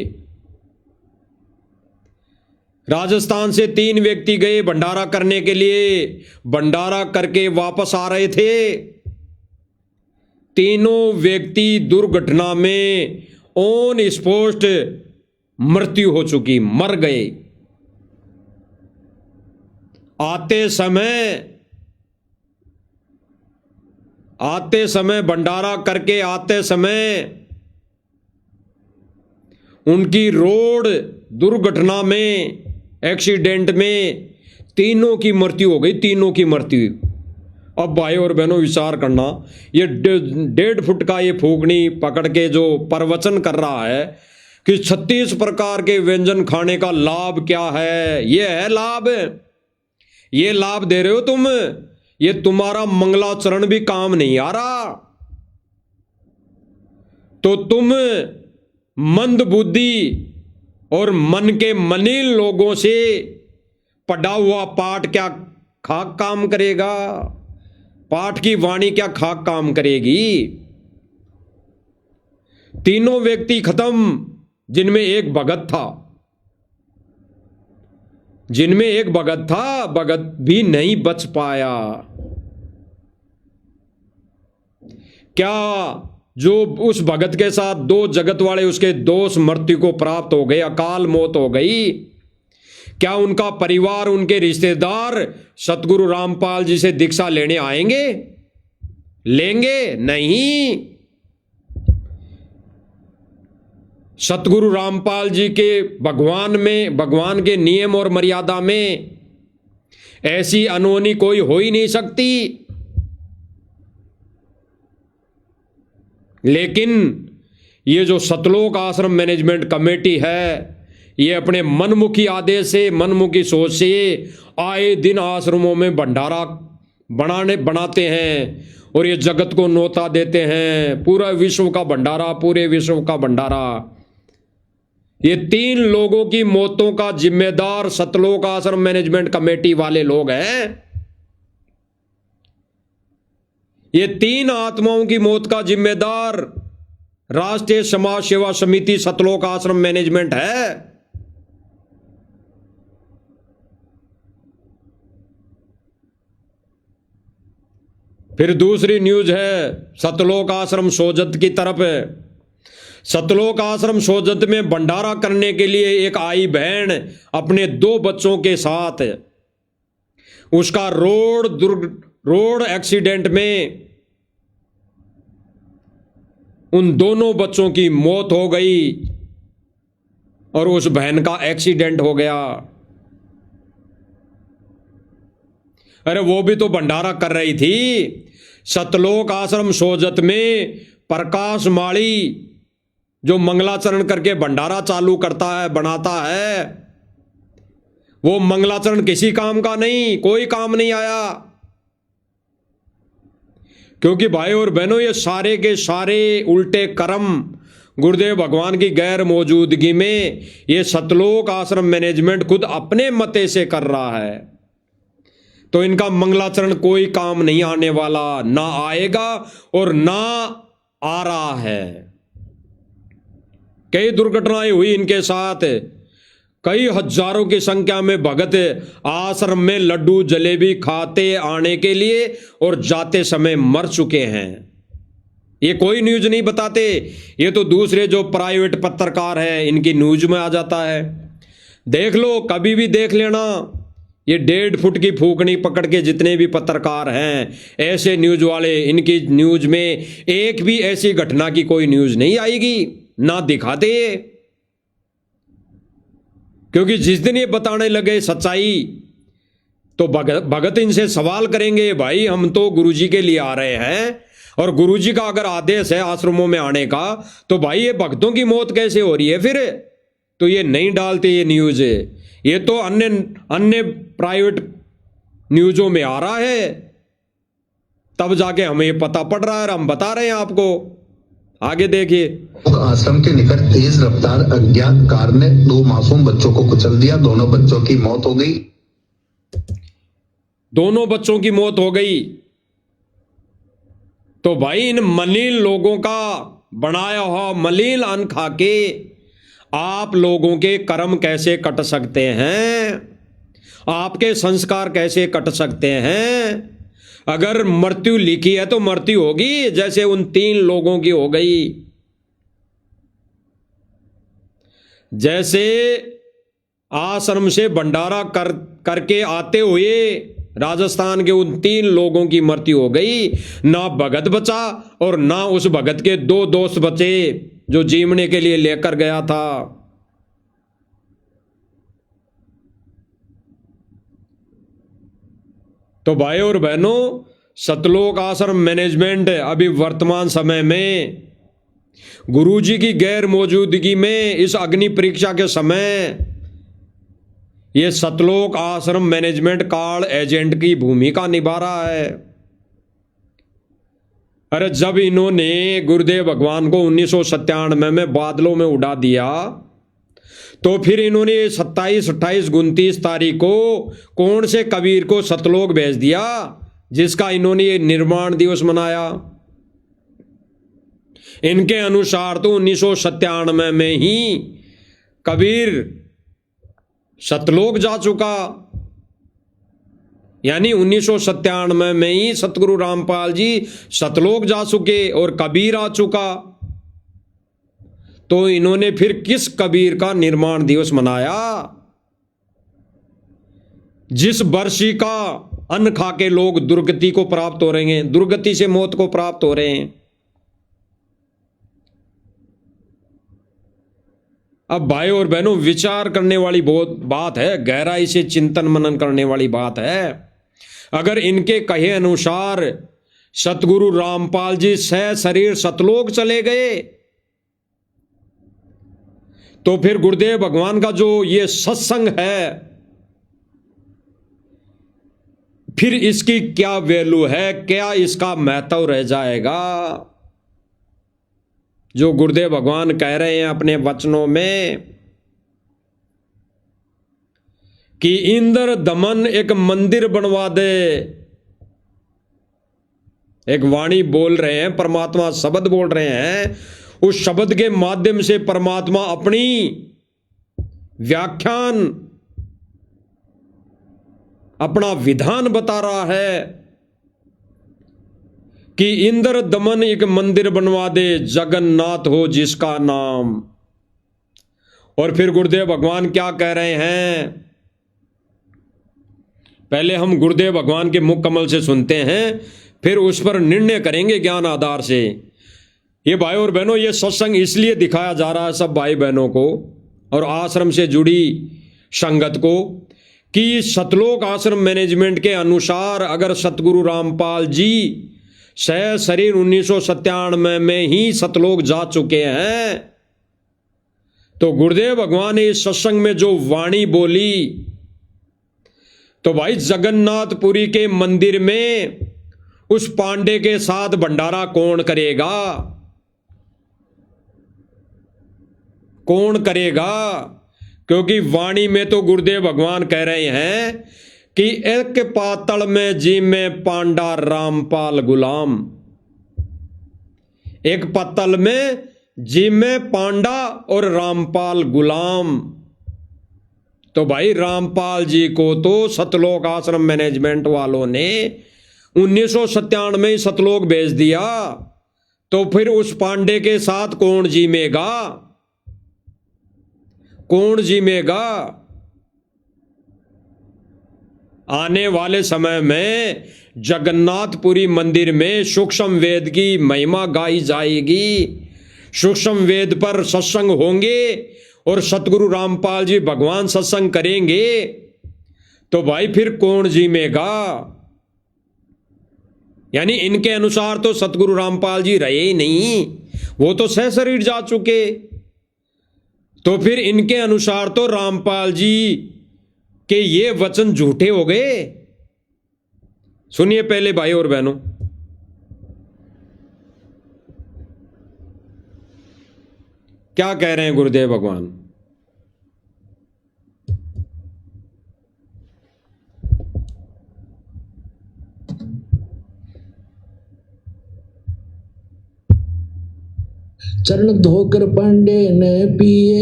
राजस्थान से 3 व्यक्ति गए भंडारा करने के लिए, भंडारा करके वापस आ रहे थे, तीनों व्यक्ति दुर्घटना में ऑन स्पॉट मृत्यु हो चुकी, मर गए। आते समय भंडारा करके आते समय उनकी रोड दुर्घटना में, एक्सीडेंट में तीनों की मृत्यु हो गई, तीनों की मृत्यु। अब भाई और बहनों विचार करना, ये 1.5 फुट का ये फूकनी पकड़ के जो प्रवचन कर रहा है कि 36 प्रकार के व्यंजन खाने का लाभ क्या है, ये है लाभ। ये लाभ दे रहे हो तुम, ये तुम्हारा मंगलाचरण भी काम नहीं आ रहा। तो तुम मंद बुद्धि और मन के मलिन लोगों से पढ़ा हुआ पाठ क्या खाक काम करेगा? पाठ की वाणी क्या खाक काम करेगी? तीनों व्यक्ति खत्म, जिनमें एक भगत था, जिनमें एक भगत था, भगत भी नहीं बच पाया। क्या जो उस भगत के साथ 2 जगत वाले उसके दोस्त मृत्यु को प्राप्त हो गए, अकाल मौत हो गई, क्या उनका परिवार, उनके रिश्तेदार सतगुरु रामपाल जी से दीक्षा लेने आएंगे? लेंगे नहीं। सतगुरु रामपाल जी के भगवान के नियम और मर्यादा में ऐसी अनहोनी कोई हो ही नहीं सकती। लेकिन ये जो सतलोक आश्रम मैनेजमेंट कमेटी है, ये अपने मनमुखी आदेश से, मनमुखी सोच से आए दिन आश्रमों में भंडारा बनाते हैं और ये जगत को न्योता देते हैं, पूरा विश्व का भंडारा, पूरे विश्व का भंडारा। ये 3 लोगों की मौतों का जिम्मेदार सतलोक आश्रम मैनेजमेंट कमेटी वाले लोग हैं। ये 3 आत्माओं की मौत का जिम्मेदार राष्ट्रीय समाज सेवा समिति सतलोक आश्रम मैनेजमेंट है। फिर दूसरी न्यूज है सतलोक आश्रम सोजत की तरफ है। सतलोक आश्रम सोजत में भंडारा करने के लिए एक आई बहन अपने 2 बच्चों के साथ, उसका रोड एक्सीडेंट में उन दोनों बच्चों की मौत हो गई और उस बहन का एक्सीडेंट हो गया। अरे वो भी तो भंडारा कर रही थी। सतलोक आश्रम सोजत में प्रकाश माड़ी जो मंगलाचरण करके भंडारा चालू करता है, बनाता है, वो मंगलाचरण किसी काम का नहीं, कोई काम नहीं आया। क्योंकि भाई और बहनों, ये सारे के सारे उल्टे कर्म गुरुदेव भगवान की गैर मौजूदगी में ये सतलोक आश्रम मैनेजमेंट खुद अपने मते से कर रहा है। तो इनका मंगलाचरण कोई काम नहीं आने वाला, ना आएगा और ना आ रहा है। कई दुर्घटनाएं हुई इनके साथ, कई हजारों की संख्या में भगत आश्रम में लड्डू जलेबी खाते आने के लिए और जाते समय मर चुके हैं। ये कोई न्यूज नहीं बताते, ये तो दूसरे जो प्राइवेट पत्रकार हैं इनकी न्यूज में आ जाता है। देख लो, कभी भी देख लेना, ये 1.5 फुट की फूकनी पकड़ के जितने भी पत्रकार हैं, ऐसे न्यूज वाले, इनकी न्यूज में एक भी ऐसी घटना की कोई न्यूज नहीं आएगी, ना दिखाते। क्योंकि जिस दिन ये बताने लगे सच्चाई, तो भगत इनसे सवाल करेंगे, भाई हम तो गुरुजी के लिए आ रहे हैं और गुरुजी का अगर आदेश है आश्रमों में आने का, तो भाई ये भक्तों की मौत कैसे हो रही है फिर? तो ये नहीं डालते ये न्यूज, ये तो अन्य प्राइवेट न्यूजों में आ रहा है, तब जाके हमें ये पता पड़ रहा है और हम बता रहे हैं आपको। आगे देखिए। आश्रम के निकट तेज रफ्तार अज्ञात कार ने 2 मासूम बच्चों को कुचल दिया, दोनों बच्चों की मौत हो गई। दोनों बच्चों की मौत हो गई। तो भाई इन मलिन लोगों का बनाया हुआ मलिन अन्न खा के आप लोगों के कर्म कैसे कट सकते हैं? आपके संस्कार कैसे कट सकते हैं? अगर मृत्यु लिखी है तो मृत्यु होगी, जैसे उन 3 लोगों की हो गई। जैसे आश्रम से भंडारा करके आते हुए राजस्थान के उन 3 लोगों की मृत्यु हो गई, ना भगत बचा और ना उस भगत के 2 दोस्त बचे जो जीवने के लिए लेकर गया था। तो भाई और बहनों, सतलोक आश्रम मैनेजमेंट अभी वर्तमान समय में गुरुजी की गैर मौजूदगी में इस अग्नि परीक्षा के समय ये सतलोक आश्रम मैनेजमेंट कार्ड एजेंट की भूमिका निभा रहा है। अरे जब इन्होंने गुरुदेव भगवान को 1997 में बादलों में उड़ा दिया तो फिर इन्होंने 27, 28, 29 तारीख को कौन से कबीर को सतलोक भेज दिया जिसका इन्होंने ये निर्माण दिवस मनाया। इनके अनुसार तो 1997 में ही कबीर सतलोक जा चुका, यानी 1997 में ही सतगुरु रामपाल जी सतलोक जा चुके और कबीर आ चुका। तो इन्होंने फिर किस कबीर का निर्माण दिवस मनाया जिस वर्षी का अन्न खा के लोग दुर्गति को प्राप्त हो रहे हैं, दुर्गति से मौत को प्राप्त हो रहे हैं। अब भाई और बहनों, विचार करने वाली बहुत बात है, गहराई से चिंतन मनन करने वाली बात है। अगर इनके कहे अनुसार सतगुरु रामपाल जी सह शरीर सतलोक चले गए तो फिर गुरुदेव भगवान का जो ये सत्संग है फिर इसकी क्या वैल्यू है, क्या इसका महत्व रह जाएगा। जो गुरुदेव भगवान कह रहे हैं अपने वचनों में कि इंद्र दमन एक मंदिर बनवा दे, एक वाणी बोल रहे हैं, परमात्मा शब्द बोल रहे हैं, उस शब्द के माध्यम से परमात्मा अपनी व्याख्यान, अपना विधान बता रहा है कि इंद्र दमन एक मंदिर बनवा दे, जगन्नाथ हो जिसका नाम। और फिर गुरुदेव भगवान क्या कह रहे हैं, पहले हम गुरुदेव भगवान के मुख कमल से सुनते हैं, फिर उस पर निर्णय करेंगे ज्ञान आधार से। ये भाई और बहनों, ये सत्संग इसलिए दिखाया जा रहा है सब भाई बहनों को और आश्रम से जुड़ी संगत को कि सतलोक आश्रम मैनेजमेंट के अनुसार अगर सतगुरु रामपाल जी सह शरीर 1997 में ही सतलोक जा चुके हैं तो गुरुदेव भगवान ने इस सत्संग में जो वाणी बोली तो भाई जगन्नाथपुरी के मंदिर में उस पांडे के साथ भंडारा कौन करेगा, कौन करेगा? क्योंकि वाणी में तो गुरुदेव भगवान कह रहे हैं कि एक पातल में जी में पांडा रामपाल गुलाम, एक पत्तल में जी में पांडा और रामपाल गुलाम। तो भाई रामपाल जी को तो सतलोक आश्रम मैनेजमेंट वालों ने 1997 में ही सतलोक भेज दिया, तो फिर उस पांडे के साथ कौन जीमेगा, कौन जीमेगा? आने वाले समय में जगन्नाथपुरी मंदिर में सूक्ष्म वेद की महिमा गाई जाएगी, सूक्ष्म वेद पर सत्संग होंगे और सतगुरु रामपाल जी भगवान सत्संग करेंगे, तो भाई फिर कौन जीमेगा? यानी इनके अनुसार तो सतगुरु रामपाल जी रहे ही नहीं, वो तो सह शरीर जा चुके। तो फिर इनके अनुसार तो रामपाल जी के ये वचन झूठे हो गए। सुनिए पहले भाई और बहनों, क्या कह रहे हैं गुरुदेव भगवान। चरण धोकर पांडे ने पिए,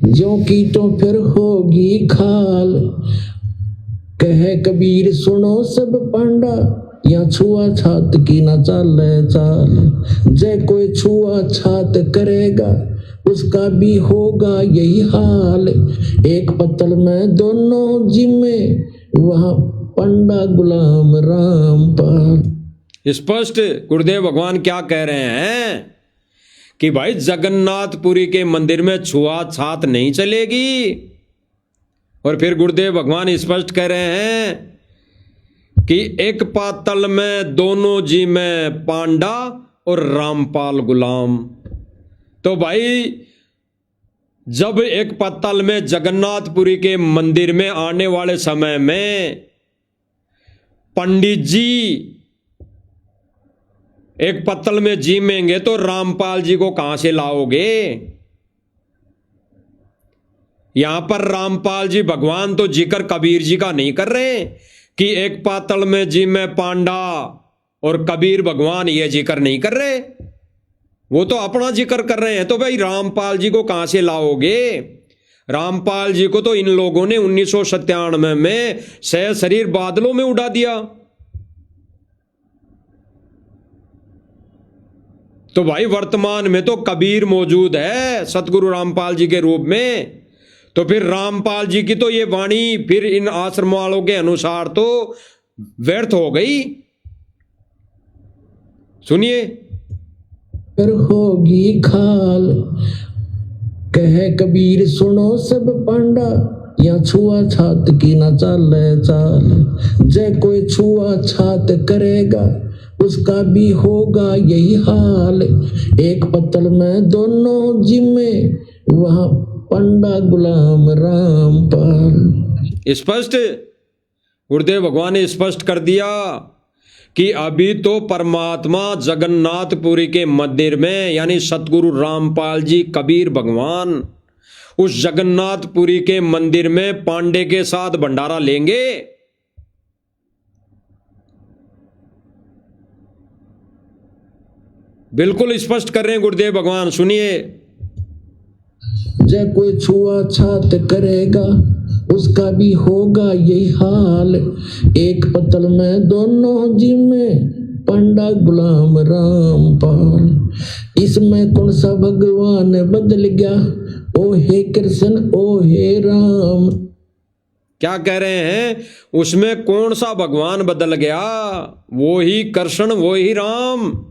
ज्यों की तो फिर होगी खाल। कहे कबीर सुनो सब पांडा, या छुआ छात की न चाले चाल। जय कोई छुआ छात करेगा, उसका भी होगा यही हाल। एक पत्तल में दोनों जिम्मे, वहां पंडा गुलाम रामपाल। स्पष्ट गुरुदेव भगवान क्या कह रहे हैं कि भाई जगन्नाथपुरी के मंदिर में छुआछात नहीं चलेगी। और फिर गुरुदेव भगवान स्पष्ट कह रहे हैं कि एक पातल में दोनों जी में पांडा और रामपाल गुलाम। तो भाई जब एक पत्तल में जगन्नाथपुरी के मंदिर में आने वाले समय में पंडित जी एक पत्तल में जीमेंगे तो रामपाल जी को कहां से लाओगे? यहां पर रामपाल जी भगवान तो जिक्र कबीर जी का नहीं कर रहे कि एक पातल में जी में पांडा और कबीर भगवान ये जिक्र नहीं कर रहे, वो तो अपना जिक्र कर रहे हैं। तो भाई रामपाल जी को कहां से लाओगे? रामपाल जी को तो इन लोगों ने 1997 में सह शरीर बादलों में उड़ा दिया। तो भाई वर्तमान में तो कबीर मौजूद है सतगुरु रामपाल जी के रूप में। तो फिर रामपाल जी की तो ये वाणी फिर इन आश्रम वालों के अनुसार तो व्यर्थ हो गई। सुनिए। फिर होगी खाल, कहे कबीर सुनो सब पांडा, या छुआ छात की न चाले चाल। जय कोई छुआ छात करेगा उसका भी होगा यही हाल। एक पत्तल में दोनों जिम्मे, वहां पंडा गुलाम रामपाल। स्पष्ट गुरुदेव भगवान ने स्पष्ट कर दिया कि अभी तो परमात्मा जगन्नाथपुरी के मंदिर में यानी सतगुरु रामपाल जी कबीर भगवान उस जगन्नाथपुरी के मंदिर में पांडे के साथ भंडारा लेंगे। बिल्कुल स्पष्ट कर रहे हैं गुरुदेव भगवान, सुनिए। जय कोई छुआ छात करेगा उसका भी होगा यही हाल। एक पत्तल में दोनों जिम्मे, पंडा गुलाम रामपाल। इसमें कौन सा भगवान बदल गया, ओ हे कृष्ण ओ हे राम। क्या कह रहे हैं? उसमें कौन सा भगवान बदल गया? वो ही कृष्ण वो ही राम।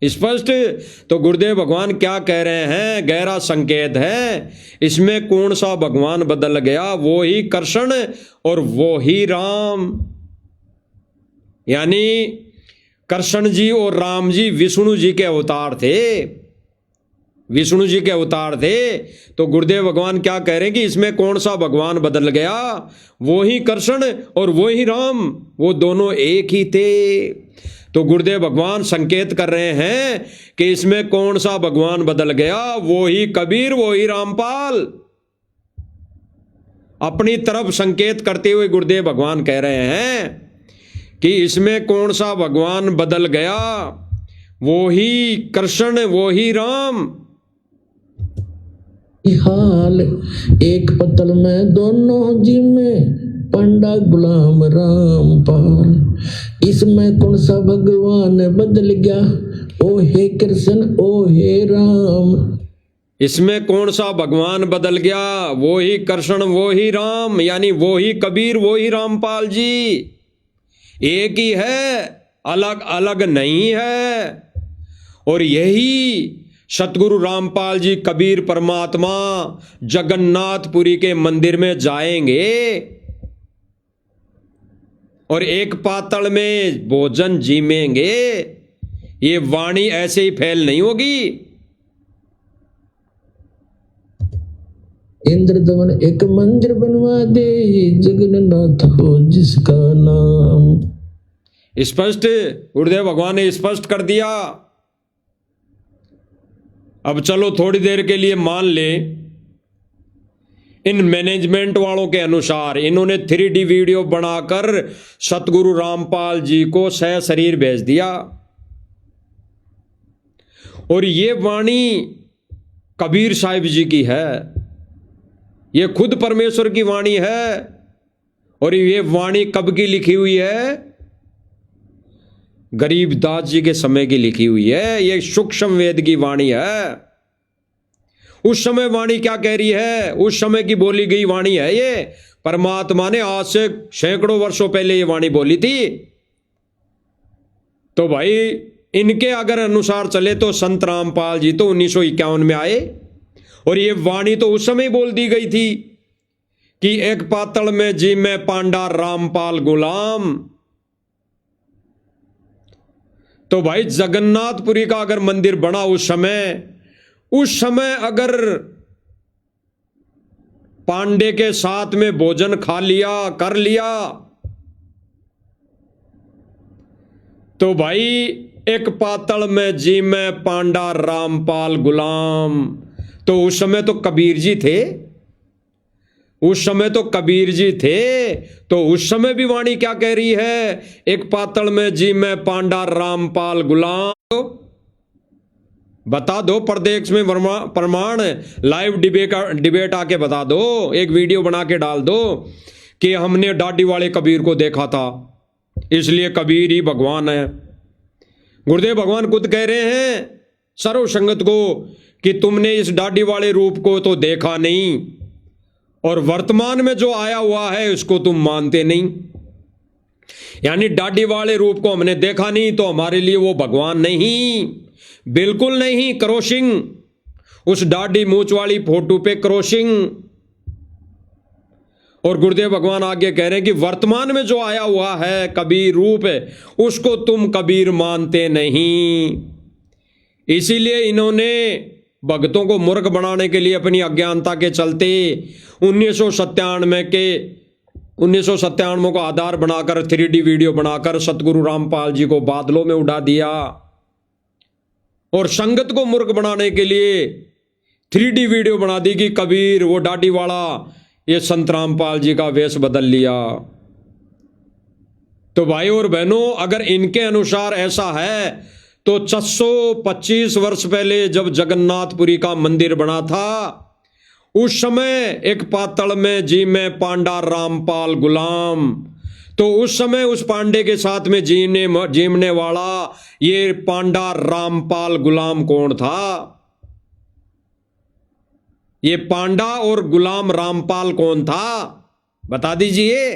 स्पष्ट। तो गुरुदेव भगवान क्या कह रहे हैं? गहरा संकेत है। इसमें कौन सा भगवान बदल गया? वो ही कृष्ण और वो ही राम। यानी कृष्ण जी और राम जी विष्णु जी के अवतार थे, विष्णु जी के अवतार थे। तो गुरुदेव भगवान क्या कह रहे हैं कि इसमें कौन सा भगवान बदल गया? वो ही कृष्ण और वो ही राम, वो दोनों एक ही थे। तो गुरुदेव भगवान संकेत कर रहे हैं कि इसमें कौन सा भगवान बदल गया? वो ही कबीर वो ही रामपाल। अपनी तरफ संकेत करते हुए गुरुदेव भगवान कह रहे हैं कि इसमें कौन सा भगवान बदल गया? वो ही कृष्ण वो ही राम। हाल एक पत्तल में दोनों जिम्मे, पंडा गुलाम रामपाल। इसमें कौन सा भगवान बदल गया, ओ हे कृष्ण ओ हे राम। इसमें कौन सा भगवान बदल गया? वो ही कृष्ण वो ही राम, यानी वो ही कबीर वो ही रामपाल जी। एक ही है, अलग अलग नहीं है। और यही सतगुरु रामपाल जी कबीर परमात्मा जगन्नाथपुरी के मंदिर में जाएंगे और एक पातल में भोजन जीमेंगे। ये वाणी ऐसे ही फैल नहीं होगी। इंद्रदमन एक मंदिर बनवा दे, जगन्नाथ हो जिसका नाम। स्पष्ट गुरुदेव भगवान ने स्पष्ट कर दिया। अब चलो थोड़ी देर के लिए मान ले इन मैनेजमेंट वालों के अनुसार इन्होंने 3D वीडियो बनाकर सतगुरु रामपाल जी को सह शरीर भेज दिया और ये वाणी कबीर साहिब जी की है, ये खुद परमेश्वर की वाणी है। और ये वाणी कब की लिखी हुई है? गरीबदास जी के समय की लिखी हुई है। ये सूक्ष्म वेद की वाणी है। उस समय वाणी क्या कह रही है? उस समय की बोली गई वाणी है ये। परमात्मा ने आज से सैकड़ों वर्षों पहले ये वाणी बोली थी। तो भाई इनके अगर अनुसार चले तो संत रामपाल जी तो 1951 में आए और ये वाणी तो उस समय बोल दी गई थी कि एक पातल में जी में पांडा रामपाल गुलाम। तो भाई जगन्नाथपुरी का अगर मंदिर बना उस समय अगर पांडे के साथ में भोजन खा लिया कर लिया, तो भाई एक पातल में जी में पांडा रामपाल गुलाम। तो उस समय तो कबीर जी थे, उस समय तो कबीर जी थे। तो उस समय भी वाणी क्या कह रही है, एक पातल में जी में पांडा रामपाल गुलाम। बता दो प्रदेश में प्रमाण, लाइव डिबेट आके बता दो, एक वीडियो बना के डाल दो कि हमने डाडी वाले कबीर को देखा था इसलिए कबीर ही भगवान है। गुरुदेव भगवान खुद कह रहे हैं सर्व संगत को कि तुमने इस डाडी वाले रूप को तो देखा नहीं और वर्तमान में जो आया हुआ है उसको तुम मानते नहीं। यानी डाडी वाले रूप को हमने देखा नहीं तो हमारे लिए वो भगवान नहीं, बिल्कुल नहीं। क्रॉसिंग, उस डाडी मूंछ वाली फोटो पे क्रॉसिंग। और गुरुदेव भगवान आगे कह रहे हैं कि वर्तमान में जो आया हुआ है कबीर रूप है उसको तुम कबीर मानते नहीं। इसीलिए इन्होंने भक्तों को मूर्ख बनाने के लिए अपनी अज्ञानता के चलते 1997 को आधार बनाकर 3D वीडियो बनाकर सतगुरु रामपाल जी को बादलों में उड़ा दिया और संगत को मूर्ख बनाने के लिए 3D वीडियो बना दी कि कबीर वो डाडी वाला ये संत रामपाल जी का वेश बदल लिया। तो भाई और बहनों, अगर इनके अनुसार ऐसा है तो 625 वर्ष पहले जब जगन्नाथपुरी का मंदिर बना था उस समय एक पातल में जी में पांडा रामपाल गुलाम। तो उस समय उस पांडे के साथ में जीने वाला ये पांडा रामपाल गुलाम कौन था? ये पांडा और गुलाम रामपाल कौन था, बता दीजिए।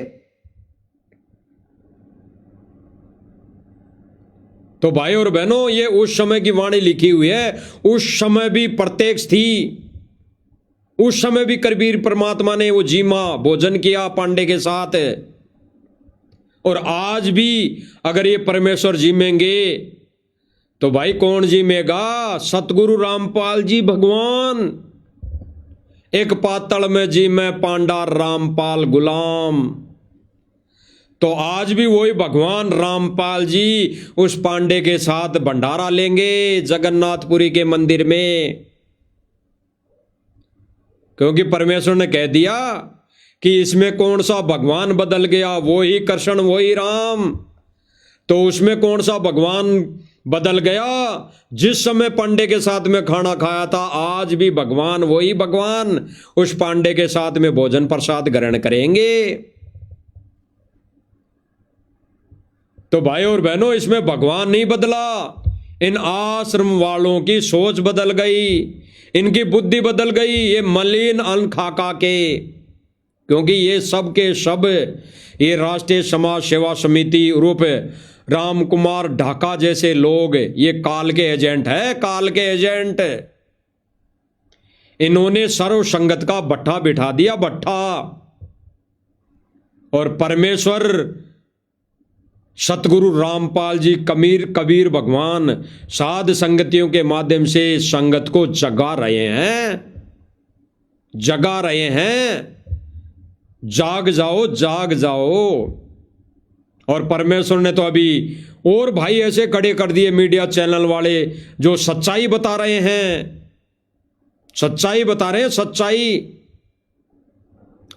तो भाई और बहनों, ये उस समय की वाणी लिखी हुई है, उस समय भी प्रत्यक्ष थी। उस समय भी कबीर परमात्मा ने वो जीमा भोजन किया पांडे के साथ। और आज भी अगर ये परमेश्वर जीमेंगे तो भाई कौन जीमेगा? सतगुरु रामपाल जी भगवान। एक पातल में जी में पांडा रामपाल गुलाम। तो आज भी वही भगवान रामपाल जी उस पांडे के साथ भंडारा लेंगे जगन्नाथपुरी के मंदिर में, क्योंकि परमेश्वर ने कह दिया कि इसमें कौन सा भगवान बदल गया, वो ही कृष्ण वो ही राम। तो उसमें कौन सा भगवान बदल गया? जिस समय पांडे के साथ में खाना खाया था आज भी भगवान वही भगवान उस पांडे के साथ में भोजन प्रसाद ग्रहण करेंगे। तो भाई और बहनों, इसमें भगवान नहीं बदला, इन आश्रम वालों की सोच बदल गई, इनकी बुद्धि बदल गई, ये मलिन अन्न खा के। क्योंकि ये सब के सब ये राष्ट्रीय समाज सेवा समिति रूप राम कुमार ढाका जैसे लोग ये काल के एजेंट है, काल के एजेंट। इन्होंने सर्व संगत का भट्ठा बिठा दिया, भट्ठा। और परमेश्वर सतगुरु रामपाल जी कबीर भगवान साध संगतियों के माध्यम से संगत को जगा रहे हैं। जाग जाओ, जाग जाओ। और परमेश्वर ने तो अभी और भाई ऐसे खड़े कर दिए मीडिया चैनल वाले जो सच्चाई बता रहे हैं, सच्चाई बता रहे हैं, सच्चाई।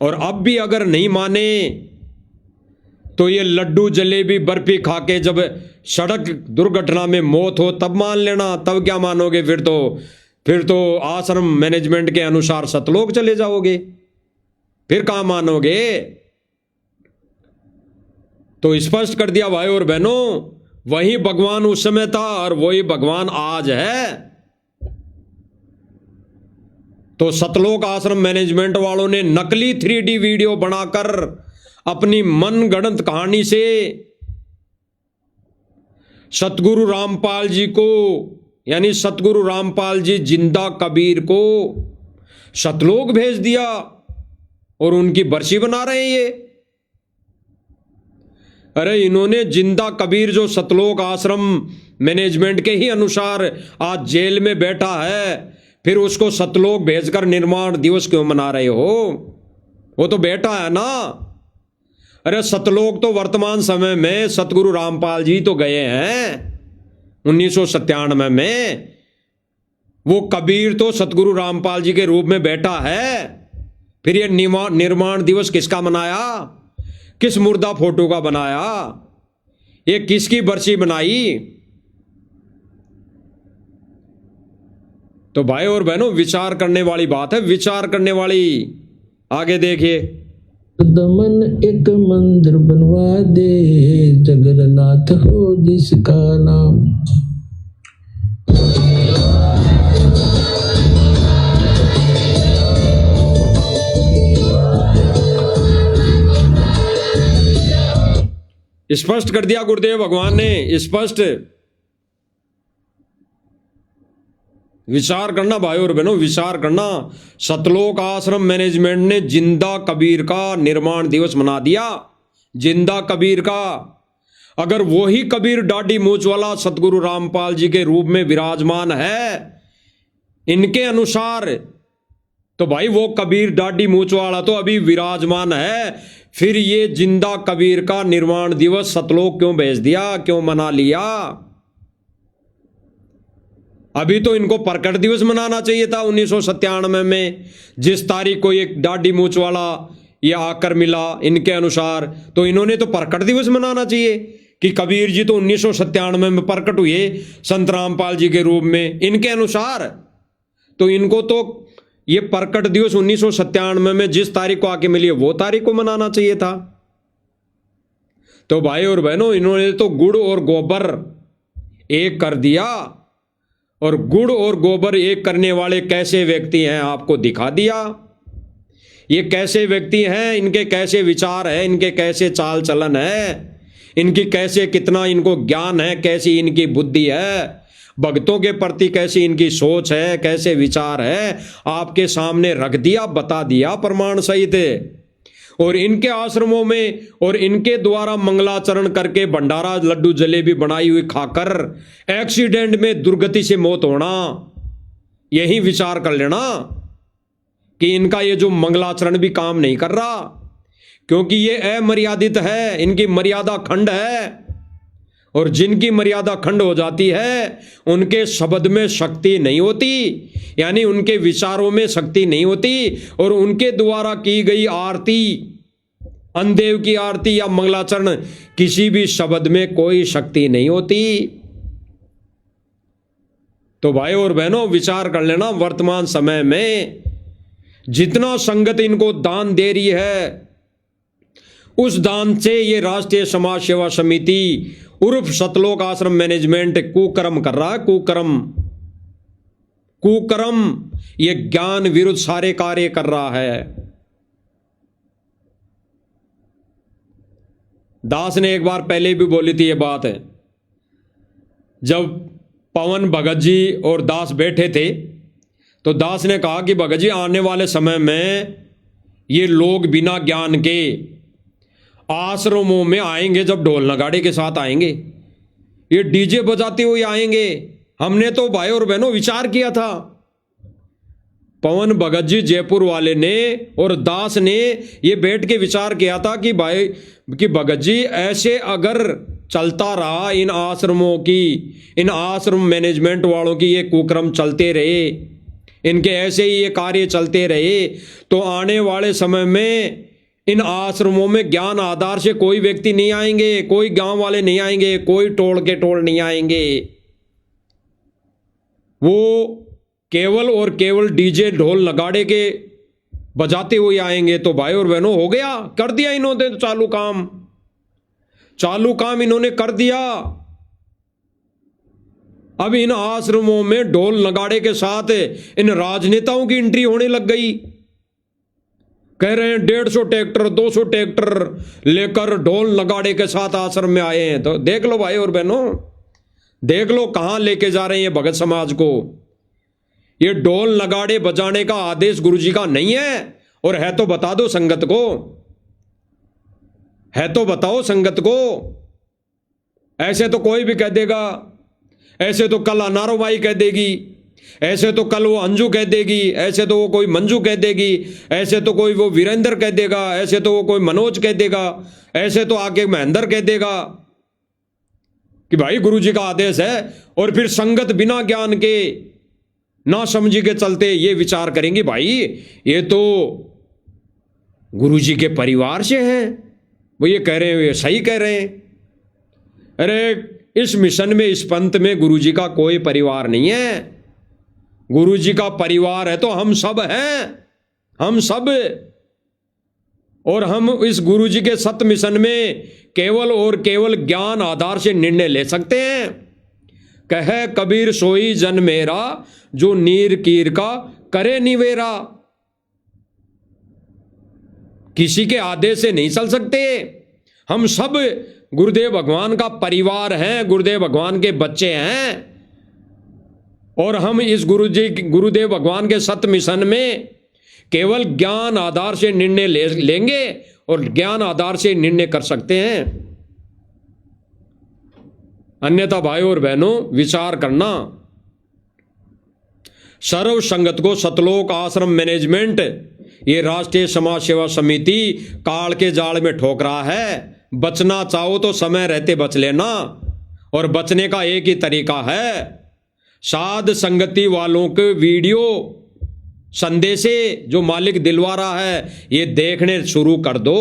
और अब भी अगर नहीं माने तो ये लड्डू जलेबी बर्फी खा के जब सड़क दुर्घटना में मौत हो तब मान लेना, तब क्या मानोगे? फिर तो आश्रम मैनेजमेंट के अनुसार सतलोक चले जाओगे, फिर कहां मानोगे? तो स्पष्ट कर दिया भाई और बहनों, वही भगवान उस समय था और वही भगवान आज है। तो सतलोक आश्रम मैनेजमेंट वालों ने नकली 3D वीडियो बनाकर अपनी मनगढ़ंत कहानी से सतगुरु रामपाल जी को, यानी सतगुरु रामपाल जी जिंदा कबीर को सतलोक भेज दिया और उनकी बरसी बना रहे हैं ये। अरे इन्होंने जिंदा कबीर जो सतलोक आश्रम मैनेजमेंट के ही अनुसार आज जेल में बैठा है, फिर उसको सतलोक भेजकर निर्माण दिवस क्यों मना रहे हो? वो तो बैठा है ना। अरे सतलोक तो वर्तमान समय में सतगुरु रामपाल जी तो गए हैं 1997 में। वो कबीर तो सतगुरु रामपाल जी के रूप में बैठा है। फिर ये निर्माण दिवस किसका मनाया? किस मुर्दा फोटो का बनाया? ये किसकी बरसी बनाई? तो भाई और बहनों, विचार करने वाली बात है, विचार करने वाली। आगे देखिए, दमन एक मंदिर बनवा दे, जगन्नाथ हो जिसका नाम। स्पष्ट कर दिया गुरुदेव भगवान ने, स्पष्ट। विचार करना भाई और बहनों, विचार करना। सतलोक आश्रम मैनेजमेंट ने जिंदा कबीर का निर्माण दिवस मना दिया, जिंदा कबीर का। अगर वही कबीर डाडी मूंछ वाला सतगुरु रामपाल जी के रूप में विराजमान है इनके अनुसार, तो भाई वो कबीर डाडी मूंछ वाला तो अभी विराजमान है, फिर ये जिंदा कबीर का निर्माण दिवस सतलोक क्यों भेज दिया, क्यों मना लिया? अभी तो इनको प्रकट दिवस मनाना चाहिए था 1997 में, जिस तारीख को एक डाडी मूंछ वाला ये आकर मिला इनके अनुसार, तो इन्होंने तो प्रकट दिवस मनाना चाहिए कि कबीर जी तो 1997 में प्रकट हुए संत रामपाल जी के रूप में इनके अनुसार। तो इनको तो ये प्रकट दिवस 1997 में जिस तारीख को आके मिली है वो तारीख को मनाना चाहिए था। तो भाई और बहनों, इन्होंने तो गुड़ और गोबर एक कर दिया, और गुड़ और गोबर एक करने वाले कैसे व्यक्ति हैं आपको दिखा दिया। ये कैसे व्यक्ति हैं, इनके कैसे विचार है, इनके कैसे चाल चलन है, इनकी कैसे कितना इनको ज्ञान है, कैसी इनकी बुद्धि है, भक्तों के प्रति कैसी इनकी सोच है, कैसे विचार है, आपके सामने रख दिया, बता दिया प्रमाण सहित। और इनके आश्रमों में और इनके द्वारा मंगलाचरण करके भंडारा लड्डू जलेबी बनाई हुई खाकर एक्सीडेंट में दुर्गति से मौत होना, यही विचार कर लेना कि इनका ये जो मंगलाचरण भी काम नहीं कर रहा, क्योंकि ये अमर्यादित है, इनकी मर्यादा खंड है। और जिनकी मर्यादा खंड हो जाती है उनके शब्द में शक्ति नहीं होती, यानी उनके विचारों में शक्ति नहीं होती, और उनके द्वारा की गई आरती, अनदेव की आरती या मंगलाचरण, किसी भी शब्द में कोई शक्ति नहीं होती। तो भाई और बहनों, विचार कर लेना, वर्तमान समय में जितना संगत इनको दान दे रही है उस दान से ये राष्ट्रीय समाज सेवा समिति उर्फ सतलोक आश्रम मैनेजमेंट कुकर्म कर रहा है। कुकर्म ये ज्ञान विरुद्ध सारे कार्य कर रहा है। दास ने एक बार पहले भी बोली थी ये बात है, जब पवन भगत जी और दास बैठे थे तो दास ने कहा कि भगत जी, आने वाले समय में ये लोग बिना ज्ञान के आश्रमों में आएंगे, जब ढोल नगाड़े के साथ आएंगे, ये डीजे बजाते हुए आएंगे। हमने तो भाई और बहनों विचार किया था, पवन भगत जी जयपुर वाले ने और दास ने ये बैठ के विचार किया था कि भाई कि भगत जी, ऐसे अगर चलता रहा इन आश्रमों की, इन आश्रम मैनेजमेंट वालों की ये कुक्रम चलते रहे, इनके ऐसे ही ये कार्य चलते रहे, तो आने वाले समय में इन आश्रमों में ज्ञान आधार से कोई व्यक्ति नहीं आएंगे, कोई गांव वाले नहीं आएंगे, कोई टोल के टोल नहीं आएंगे, वो केवल और केवल डीजे ढोल नगाड़े के बजाते हुए आएंगे। तो भाई और बहनों, हो गया, कर दिया इन्होंने चालू काम इन्होंने कर दिया। अब इन आश्रमों में ढोल नगाड़े के साथ इन राजनेताओं की एंट्री होने लग गई। कह रहे हैं 150 ट्रैक्टर 200 ट्रैक्टर लेकर ढोल नगाड़े के साथ आश्रम में आए हैं। तो देख लो भाई और बहनों, देख लो कहां लेके जा रहे हैं भगत समाज को। ये ढोल नगाड़े बजाने का आदेश गुरुजी का नहीं है, और है तो बता दो संगत को, है तो बताओ संगत को। ऐसे तो कोई भी कह देगा ऐसे तो कल अनारोबाई कह देगी, ऐसे तो कल वो अंजू कह देगी, ऐसे तो वो कोई मंजू कह देगी, ऐसे तो कोई वो वीरेंद्र कह देगा, ऐसे तो वो कोई मनोज कह देगा, ऐसे तो आके महेंद्र कह देगा कि भाई गुरुजी का आदेश है। और फिर संगत बिना ज्ञान के, ना समझी के चलते ये विचार करेंगे भाई ये तो गुरुजी के परिवार से हैं, वो ये कह रहे हैं, ये सही कह रहे हैं। अरे इस मिशन में, इस पंथ में गुरुजी का कोई परिवार नहीं है। गुरुजी का परिवार है तो हम सब हैं, हम सब। और हम इस गुरुजी के सत्य मिशन में केवल और केवल ज्ञान आधार से निर्णय ले सकते हैं। कहे कबीर सोई जन मेरा, जो नीर कीर का करे निवेरा। किसी के आदेश से नहीं चल सकते। हम सब गुरुदेव भगवान का परिवार हैं, गुरुदेव भगवान के बच्चे हैं। और हम इस गुरुदेव भगवान के सत्य मिशन में केवल ज्ञान आधार से निर्णय लेंगे और ज्ञान आधार से निर्णय कर सकते हैं। अन्यथा भाई और बहनों विचार करना। सर्व संगत को सतलोक आश्रम मैनेजमेंट, ये राष्ट्रीय समाज सेवा समिति काल के जाल में ठोक रहा है। बचना चाहो तो समय रहते बच लेना, और बचने का एक ही तरीका है, साध संगति वालों के वीडियो संदेशे जो मालिक दिलवा रहा है ये देखने शुरू कर दो।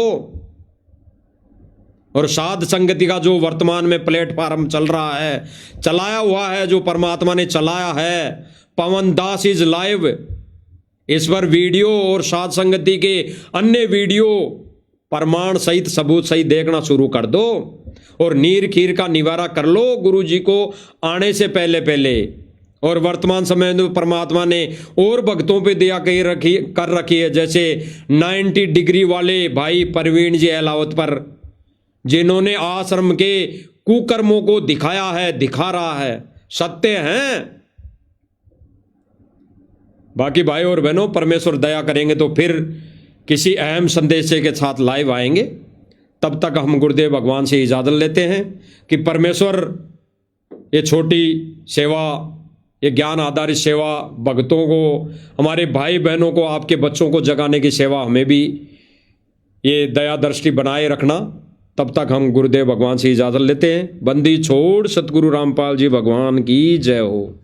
और साध संगति का जो वर्तमान में प्लेटफॉर्म चल रहा है, चलाया हुआ है, जो परमात्मा ने चलाया है, पवन दास इज लाइव, इस पर वीडियो और साध संगति के अन्य वीडियो प्रमाण सहित सबूत सहित देखना शुरू कर दो। और नीर खीर का निवारा कर लो गुरुजी को आने से पहले पहले। और वर्तमान समय में परमात्मा ने और भक्तों पे दया कर रखी है, जैसे 90 डिग्री वाले भाई प्रवीण जी अहलावत पर, जिन्होंने आश्रम के कुकर्मों को दिखाया है, दिखा रहा है, सत्य हैं। बाकी भाई और बहनों परमेश्वर दया करेंगे तो फिर किसी अहम संदेश के साथ लाइव आएंगे। तब तक हम गुरुदेव भगवान से इजाज़त लेते हैं कि परमेश्वर ये छोटी सेवा, ये ज्ञान आधारित सेवा भक्तों को, हमारे भाई बहनों को, आपके बच्चों को जगाने की सेवा हमें भी ये दया दृष्टि बनाए रखना। तब तक हम गुरुदेव भगवान से इजाज़त लेते हैं। बंदी छोड़ सतगुरु रामपाल जी भगवान की जय हो।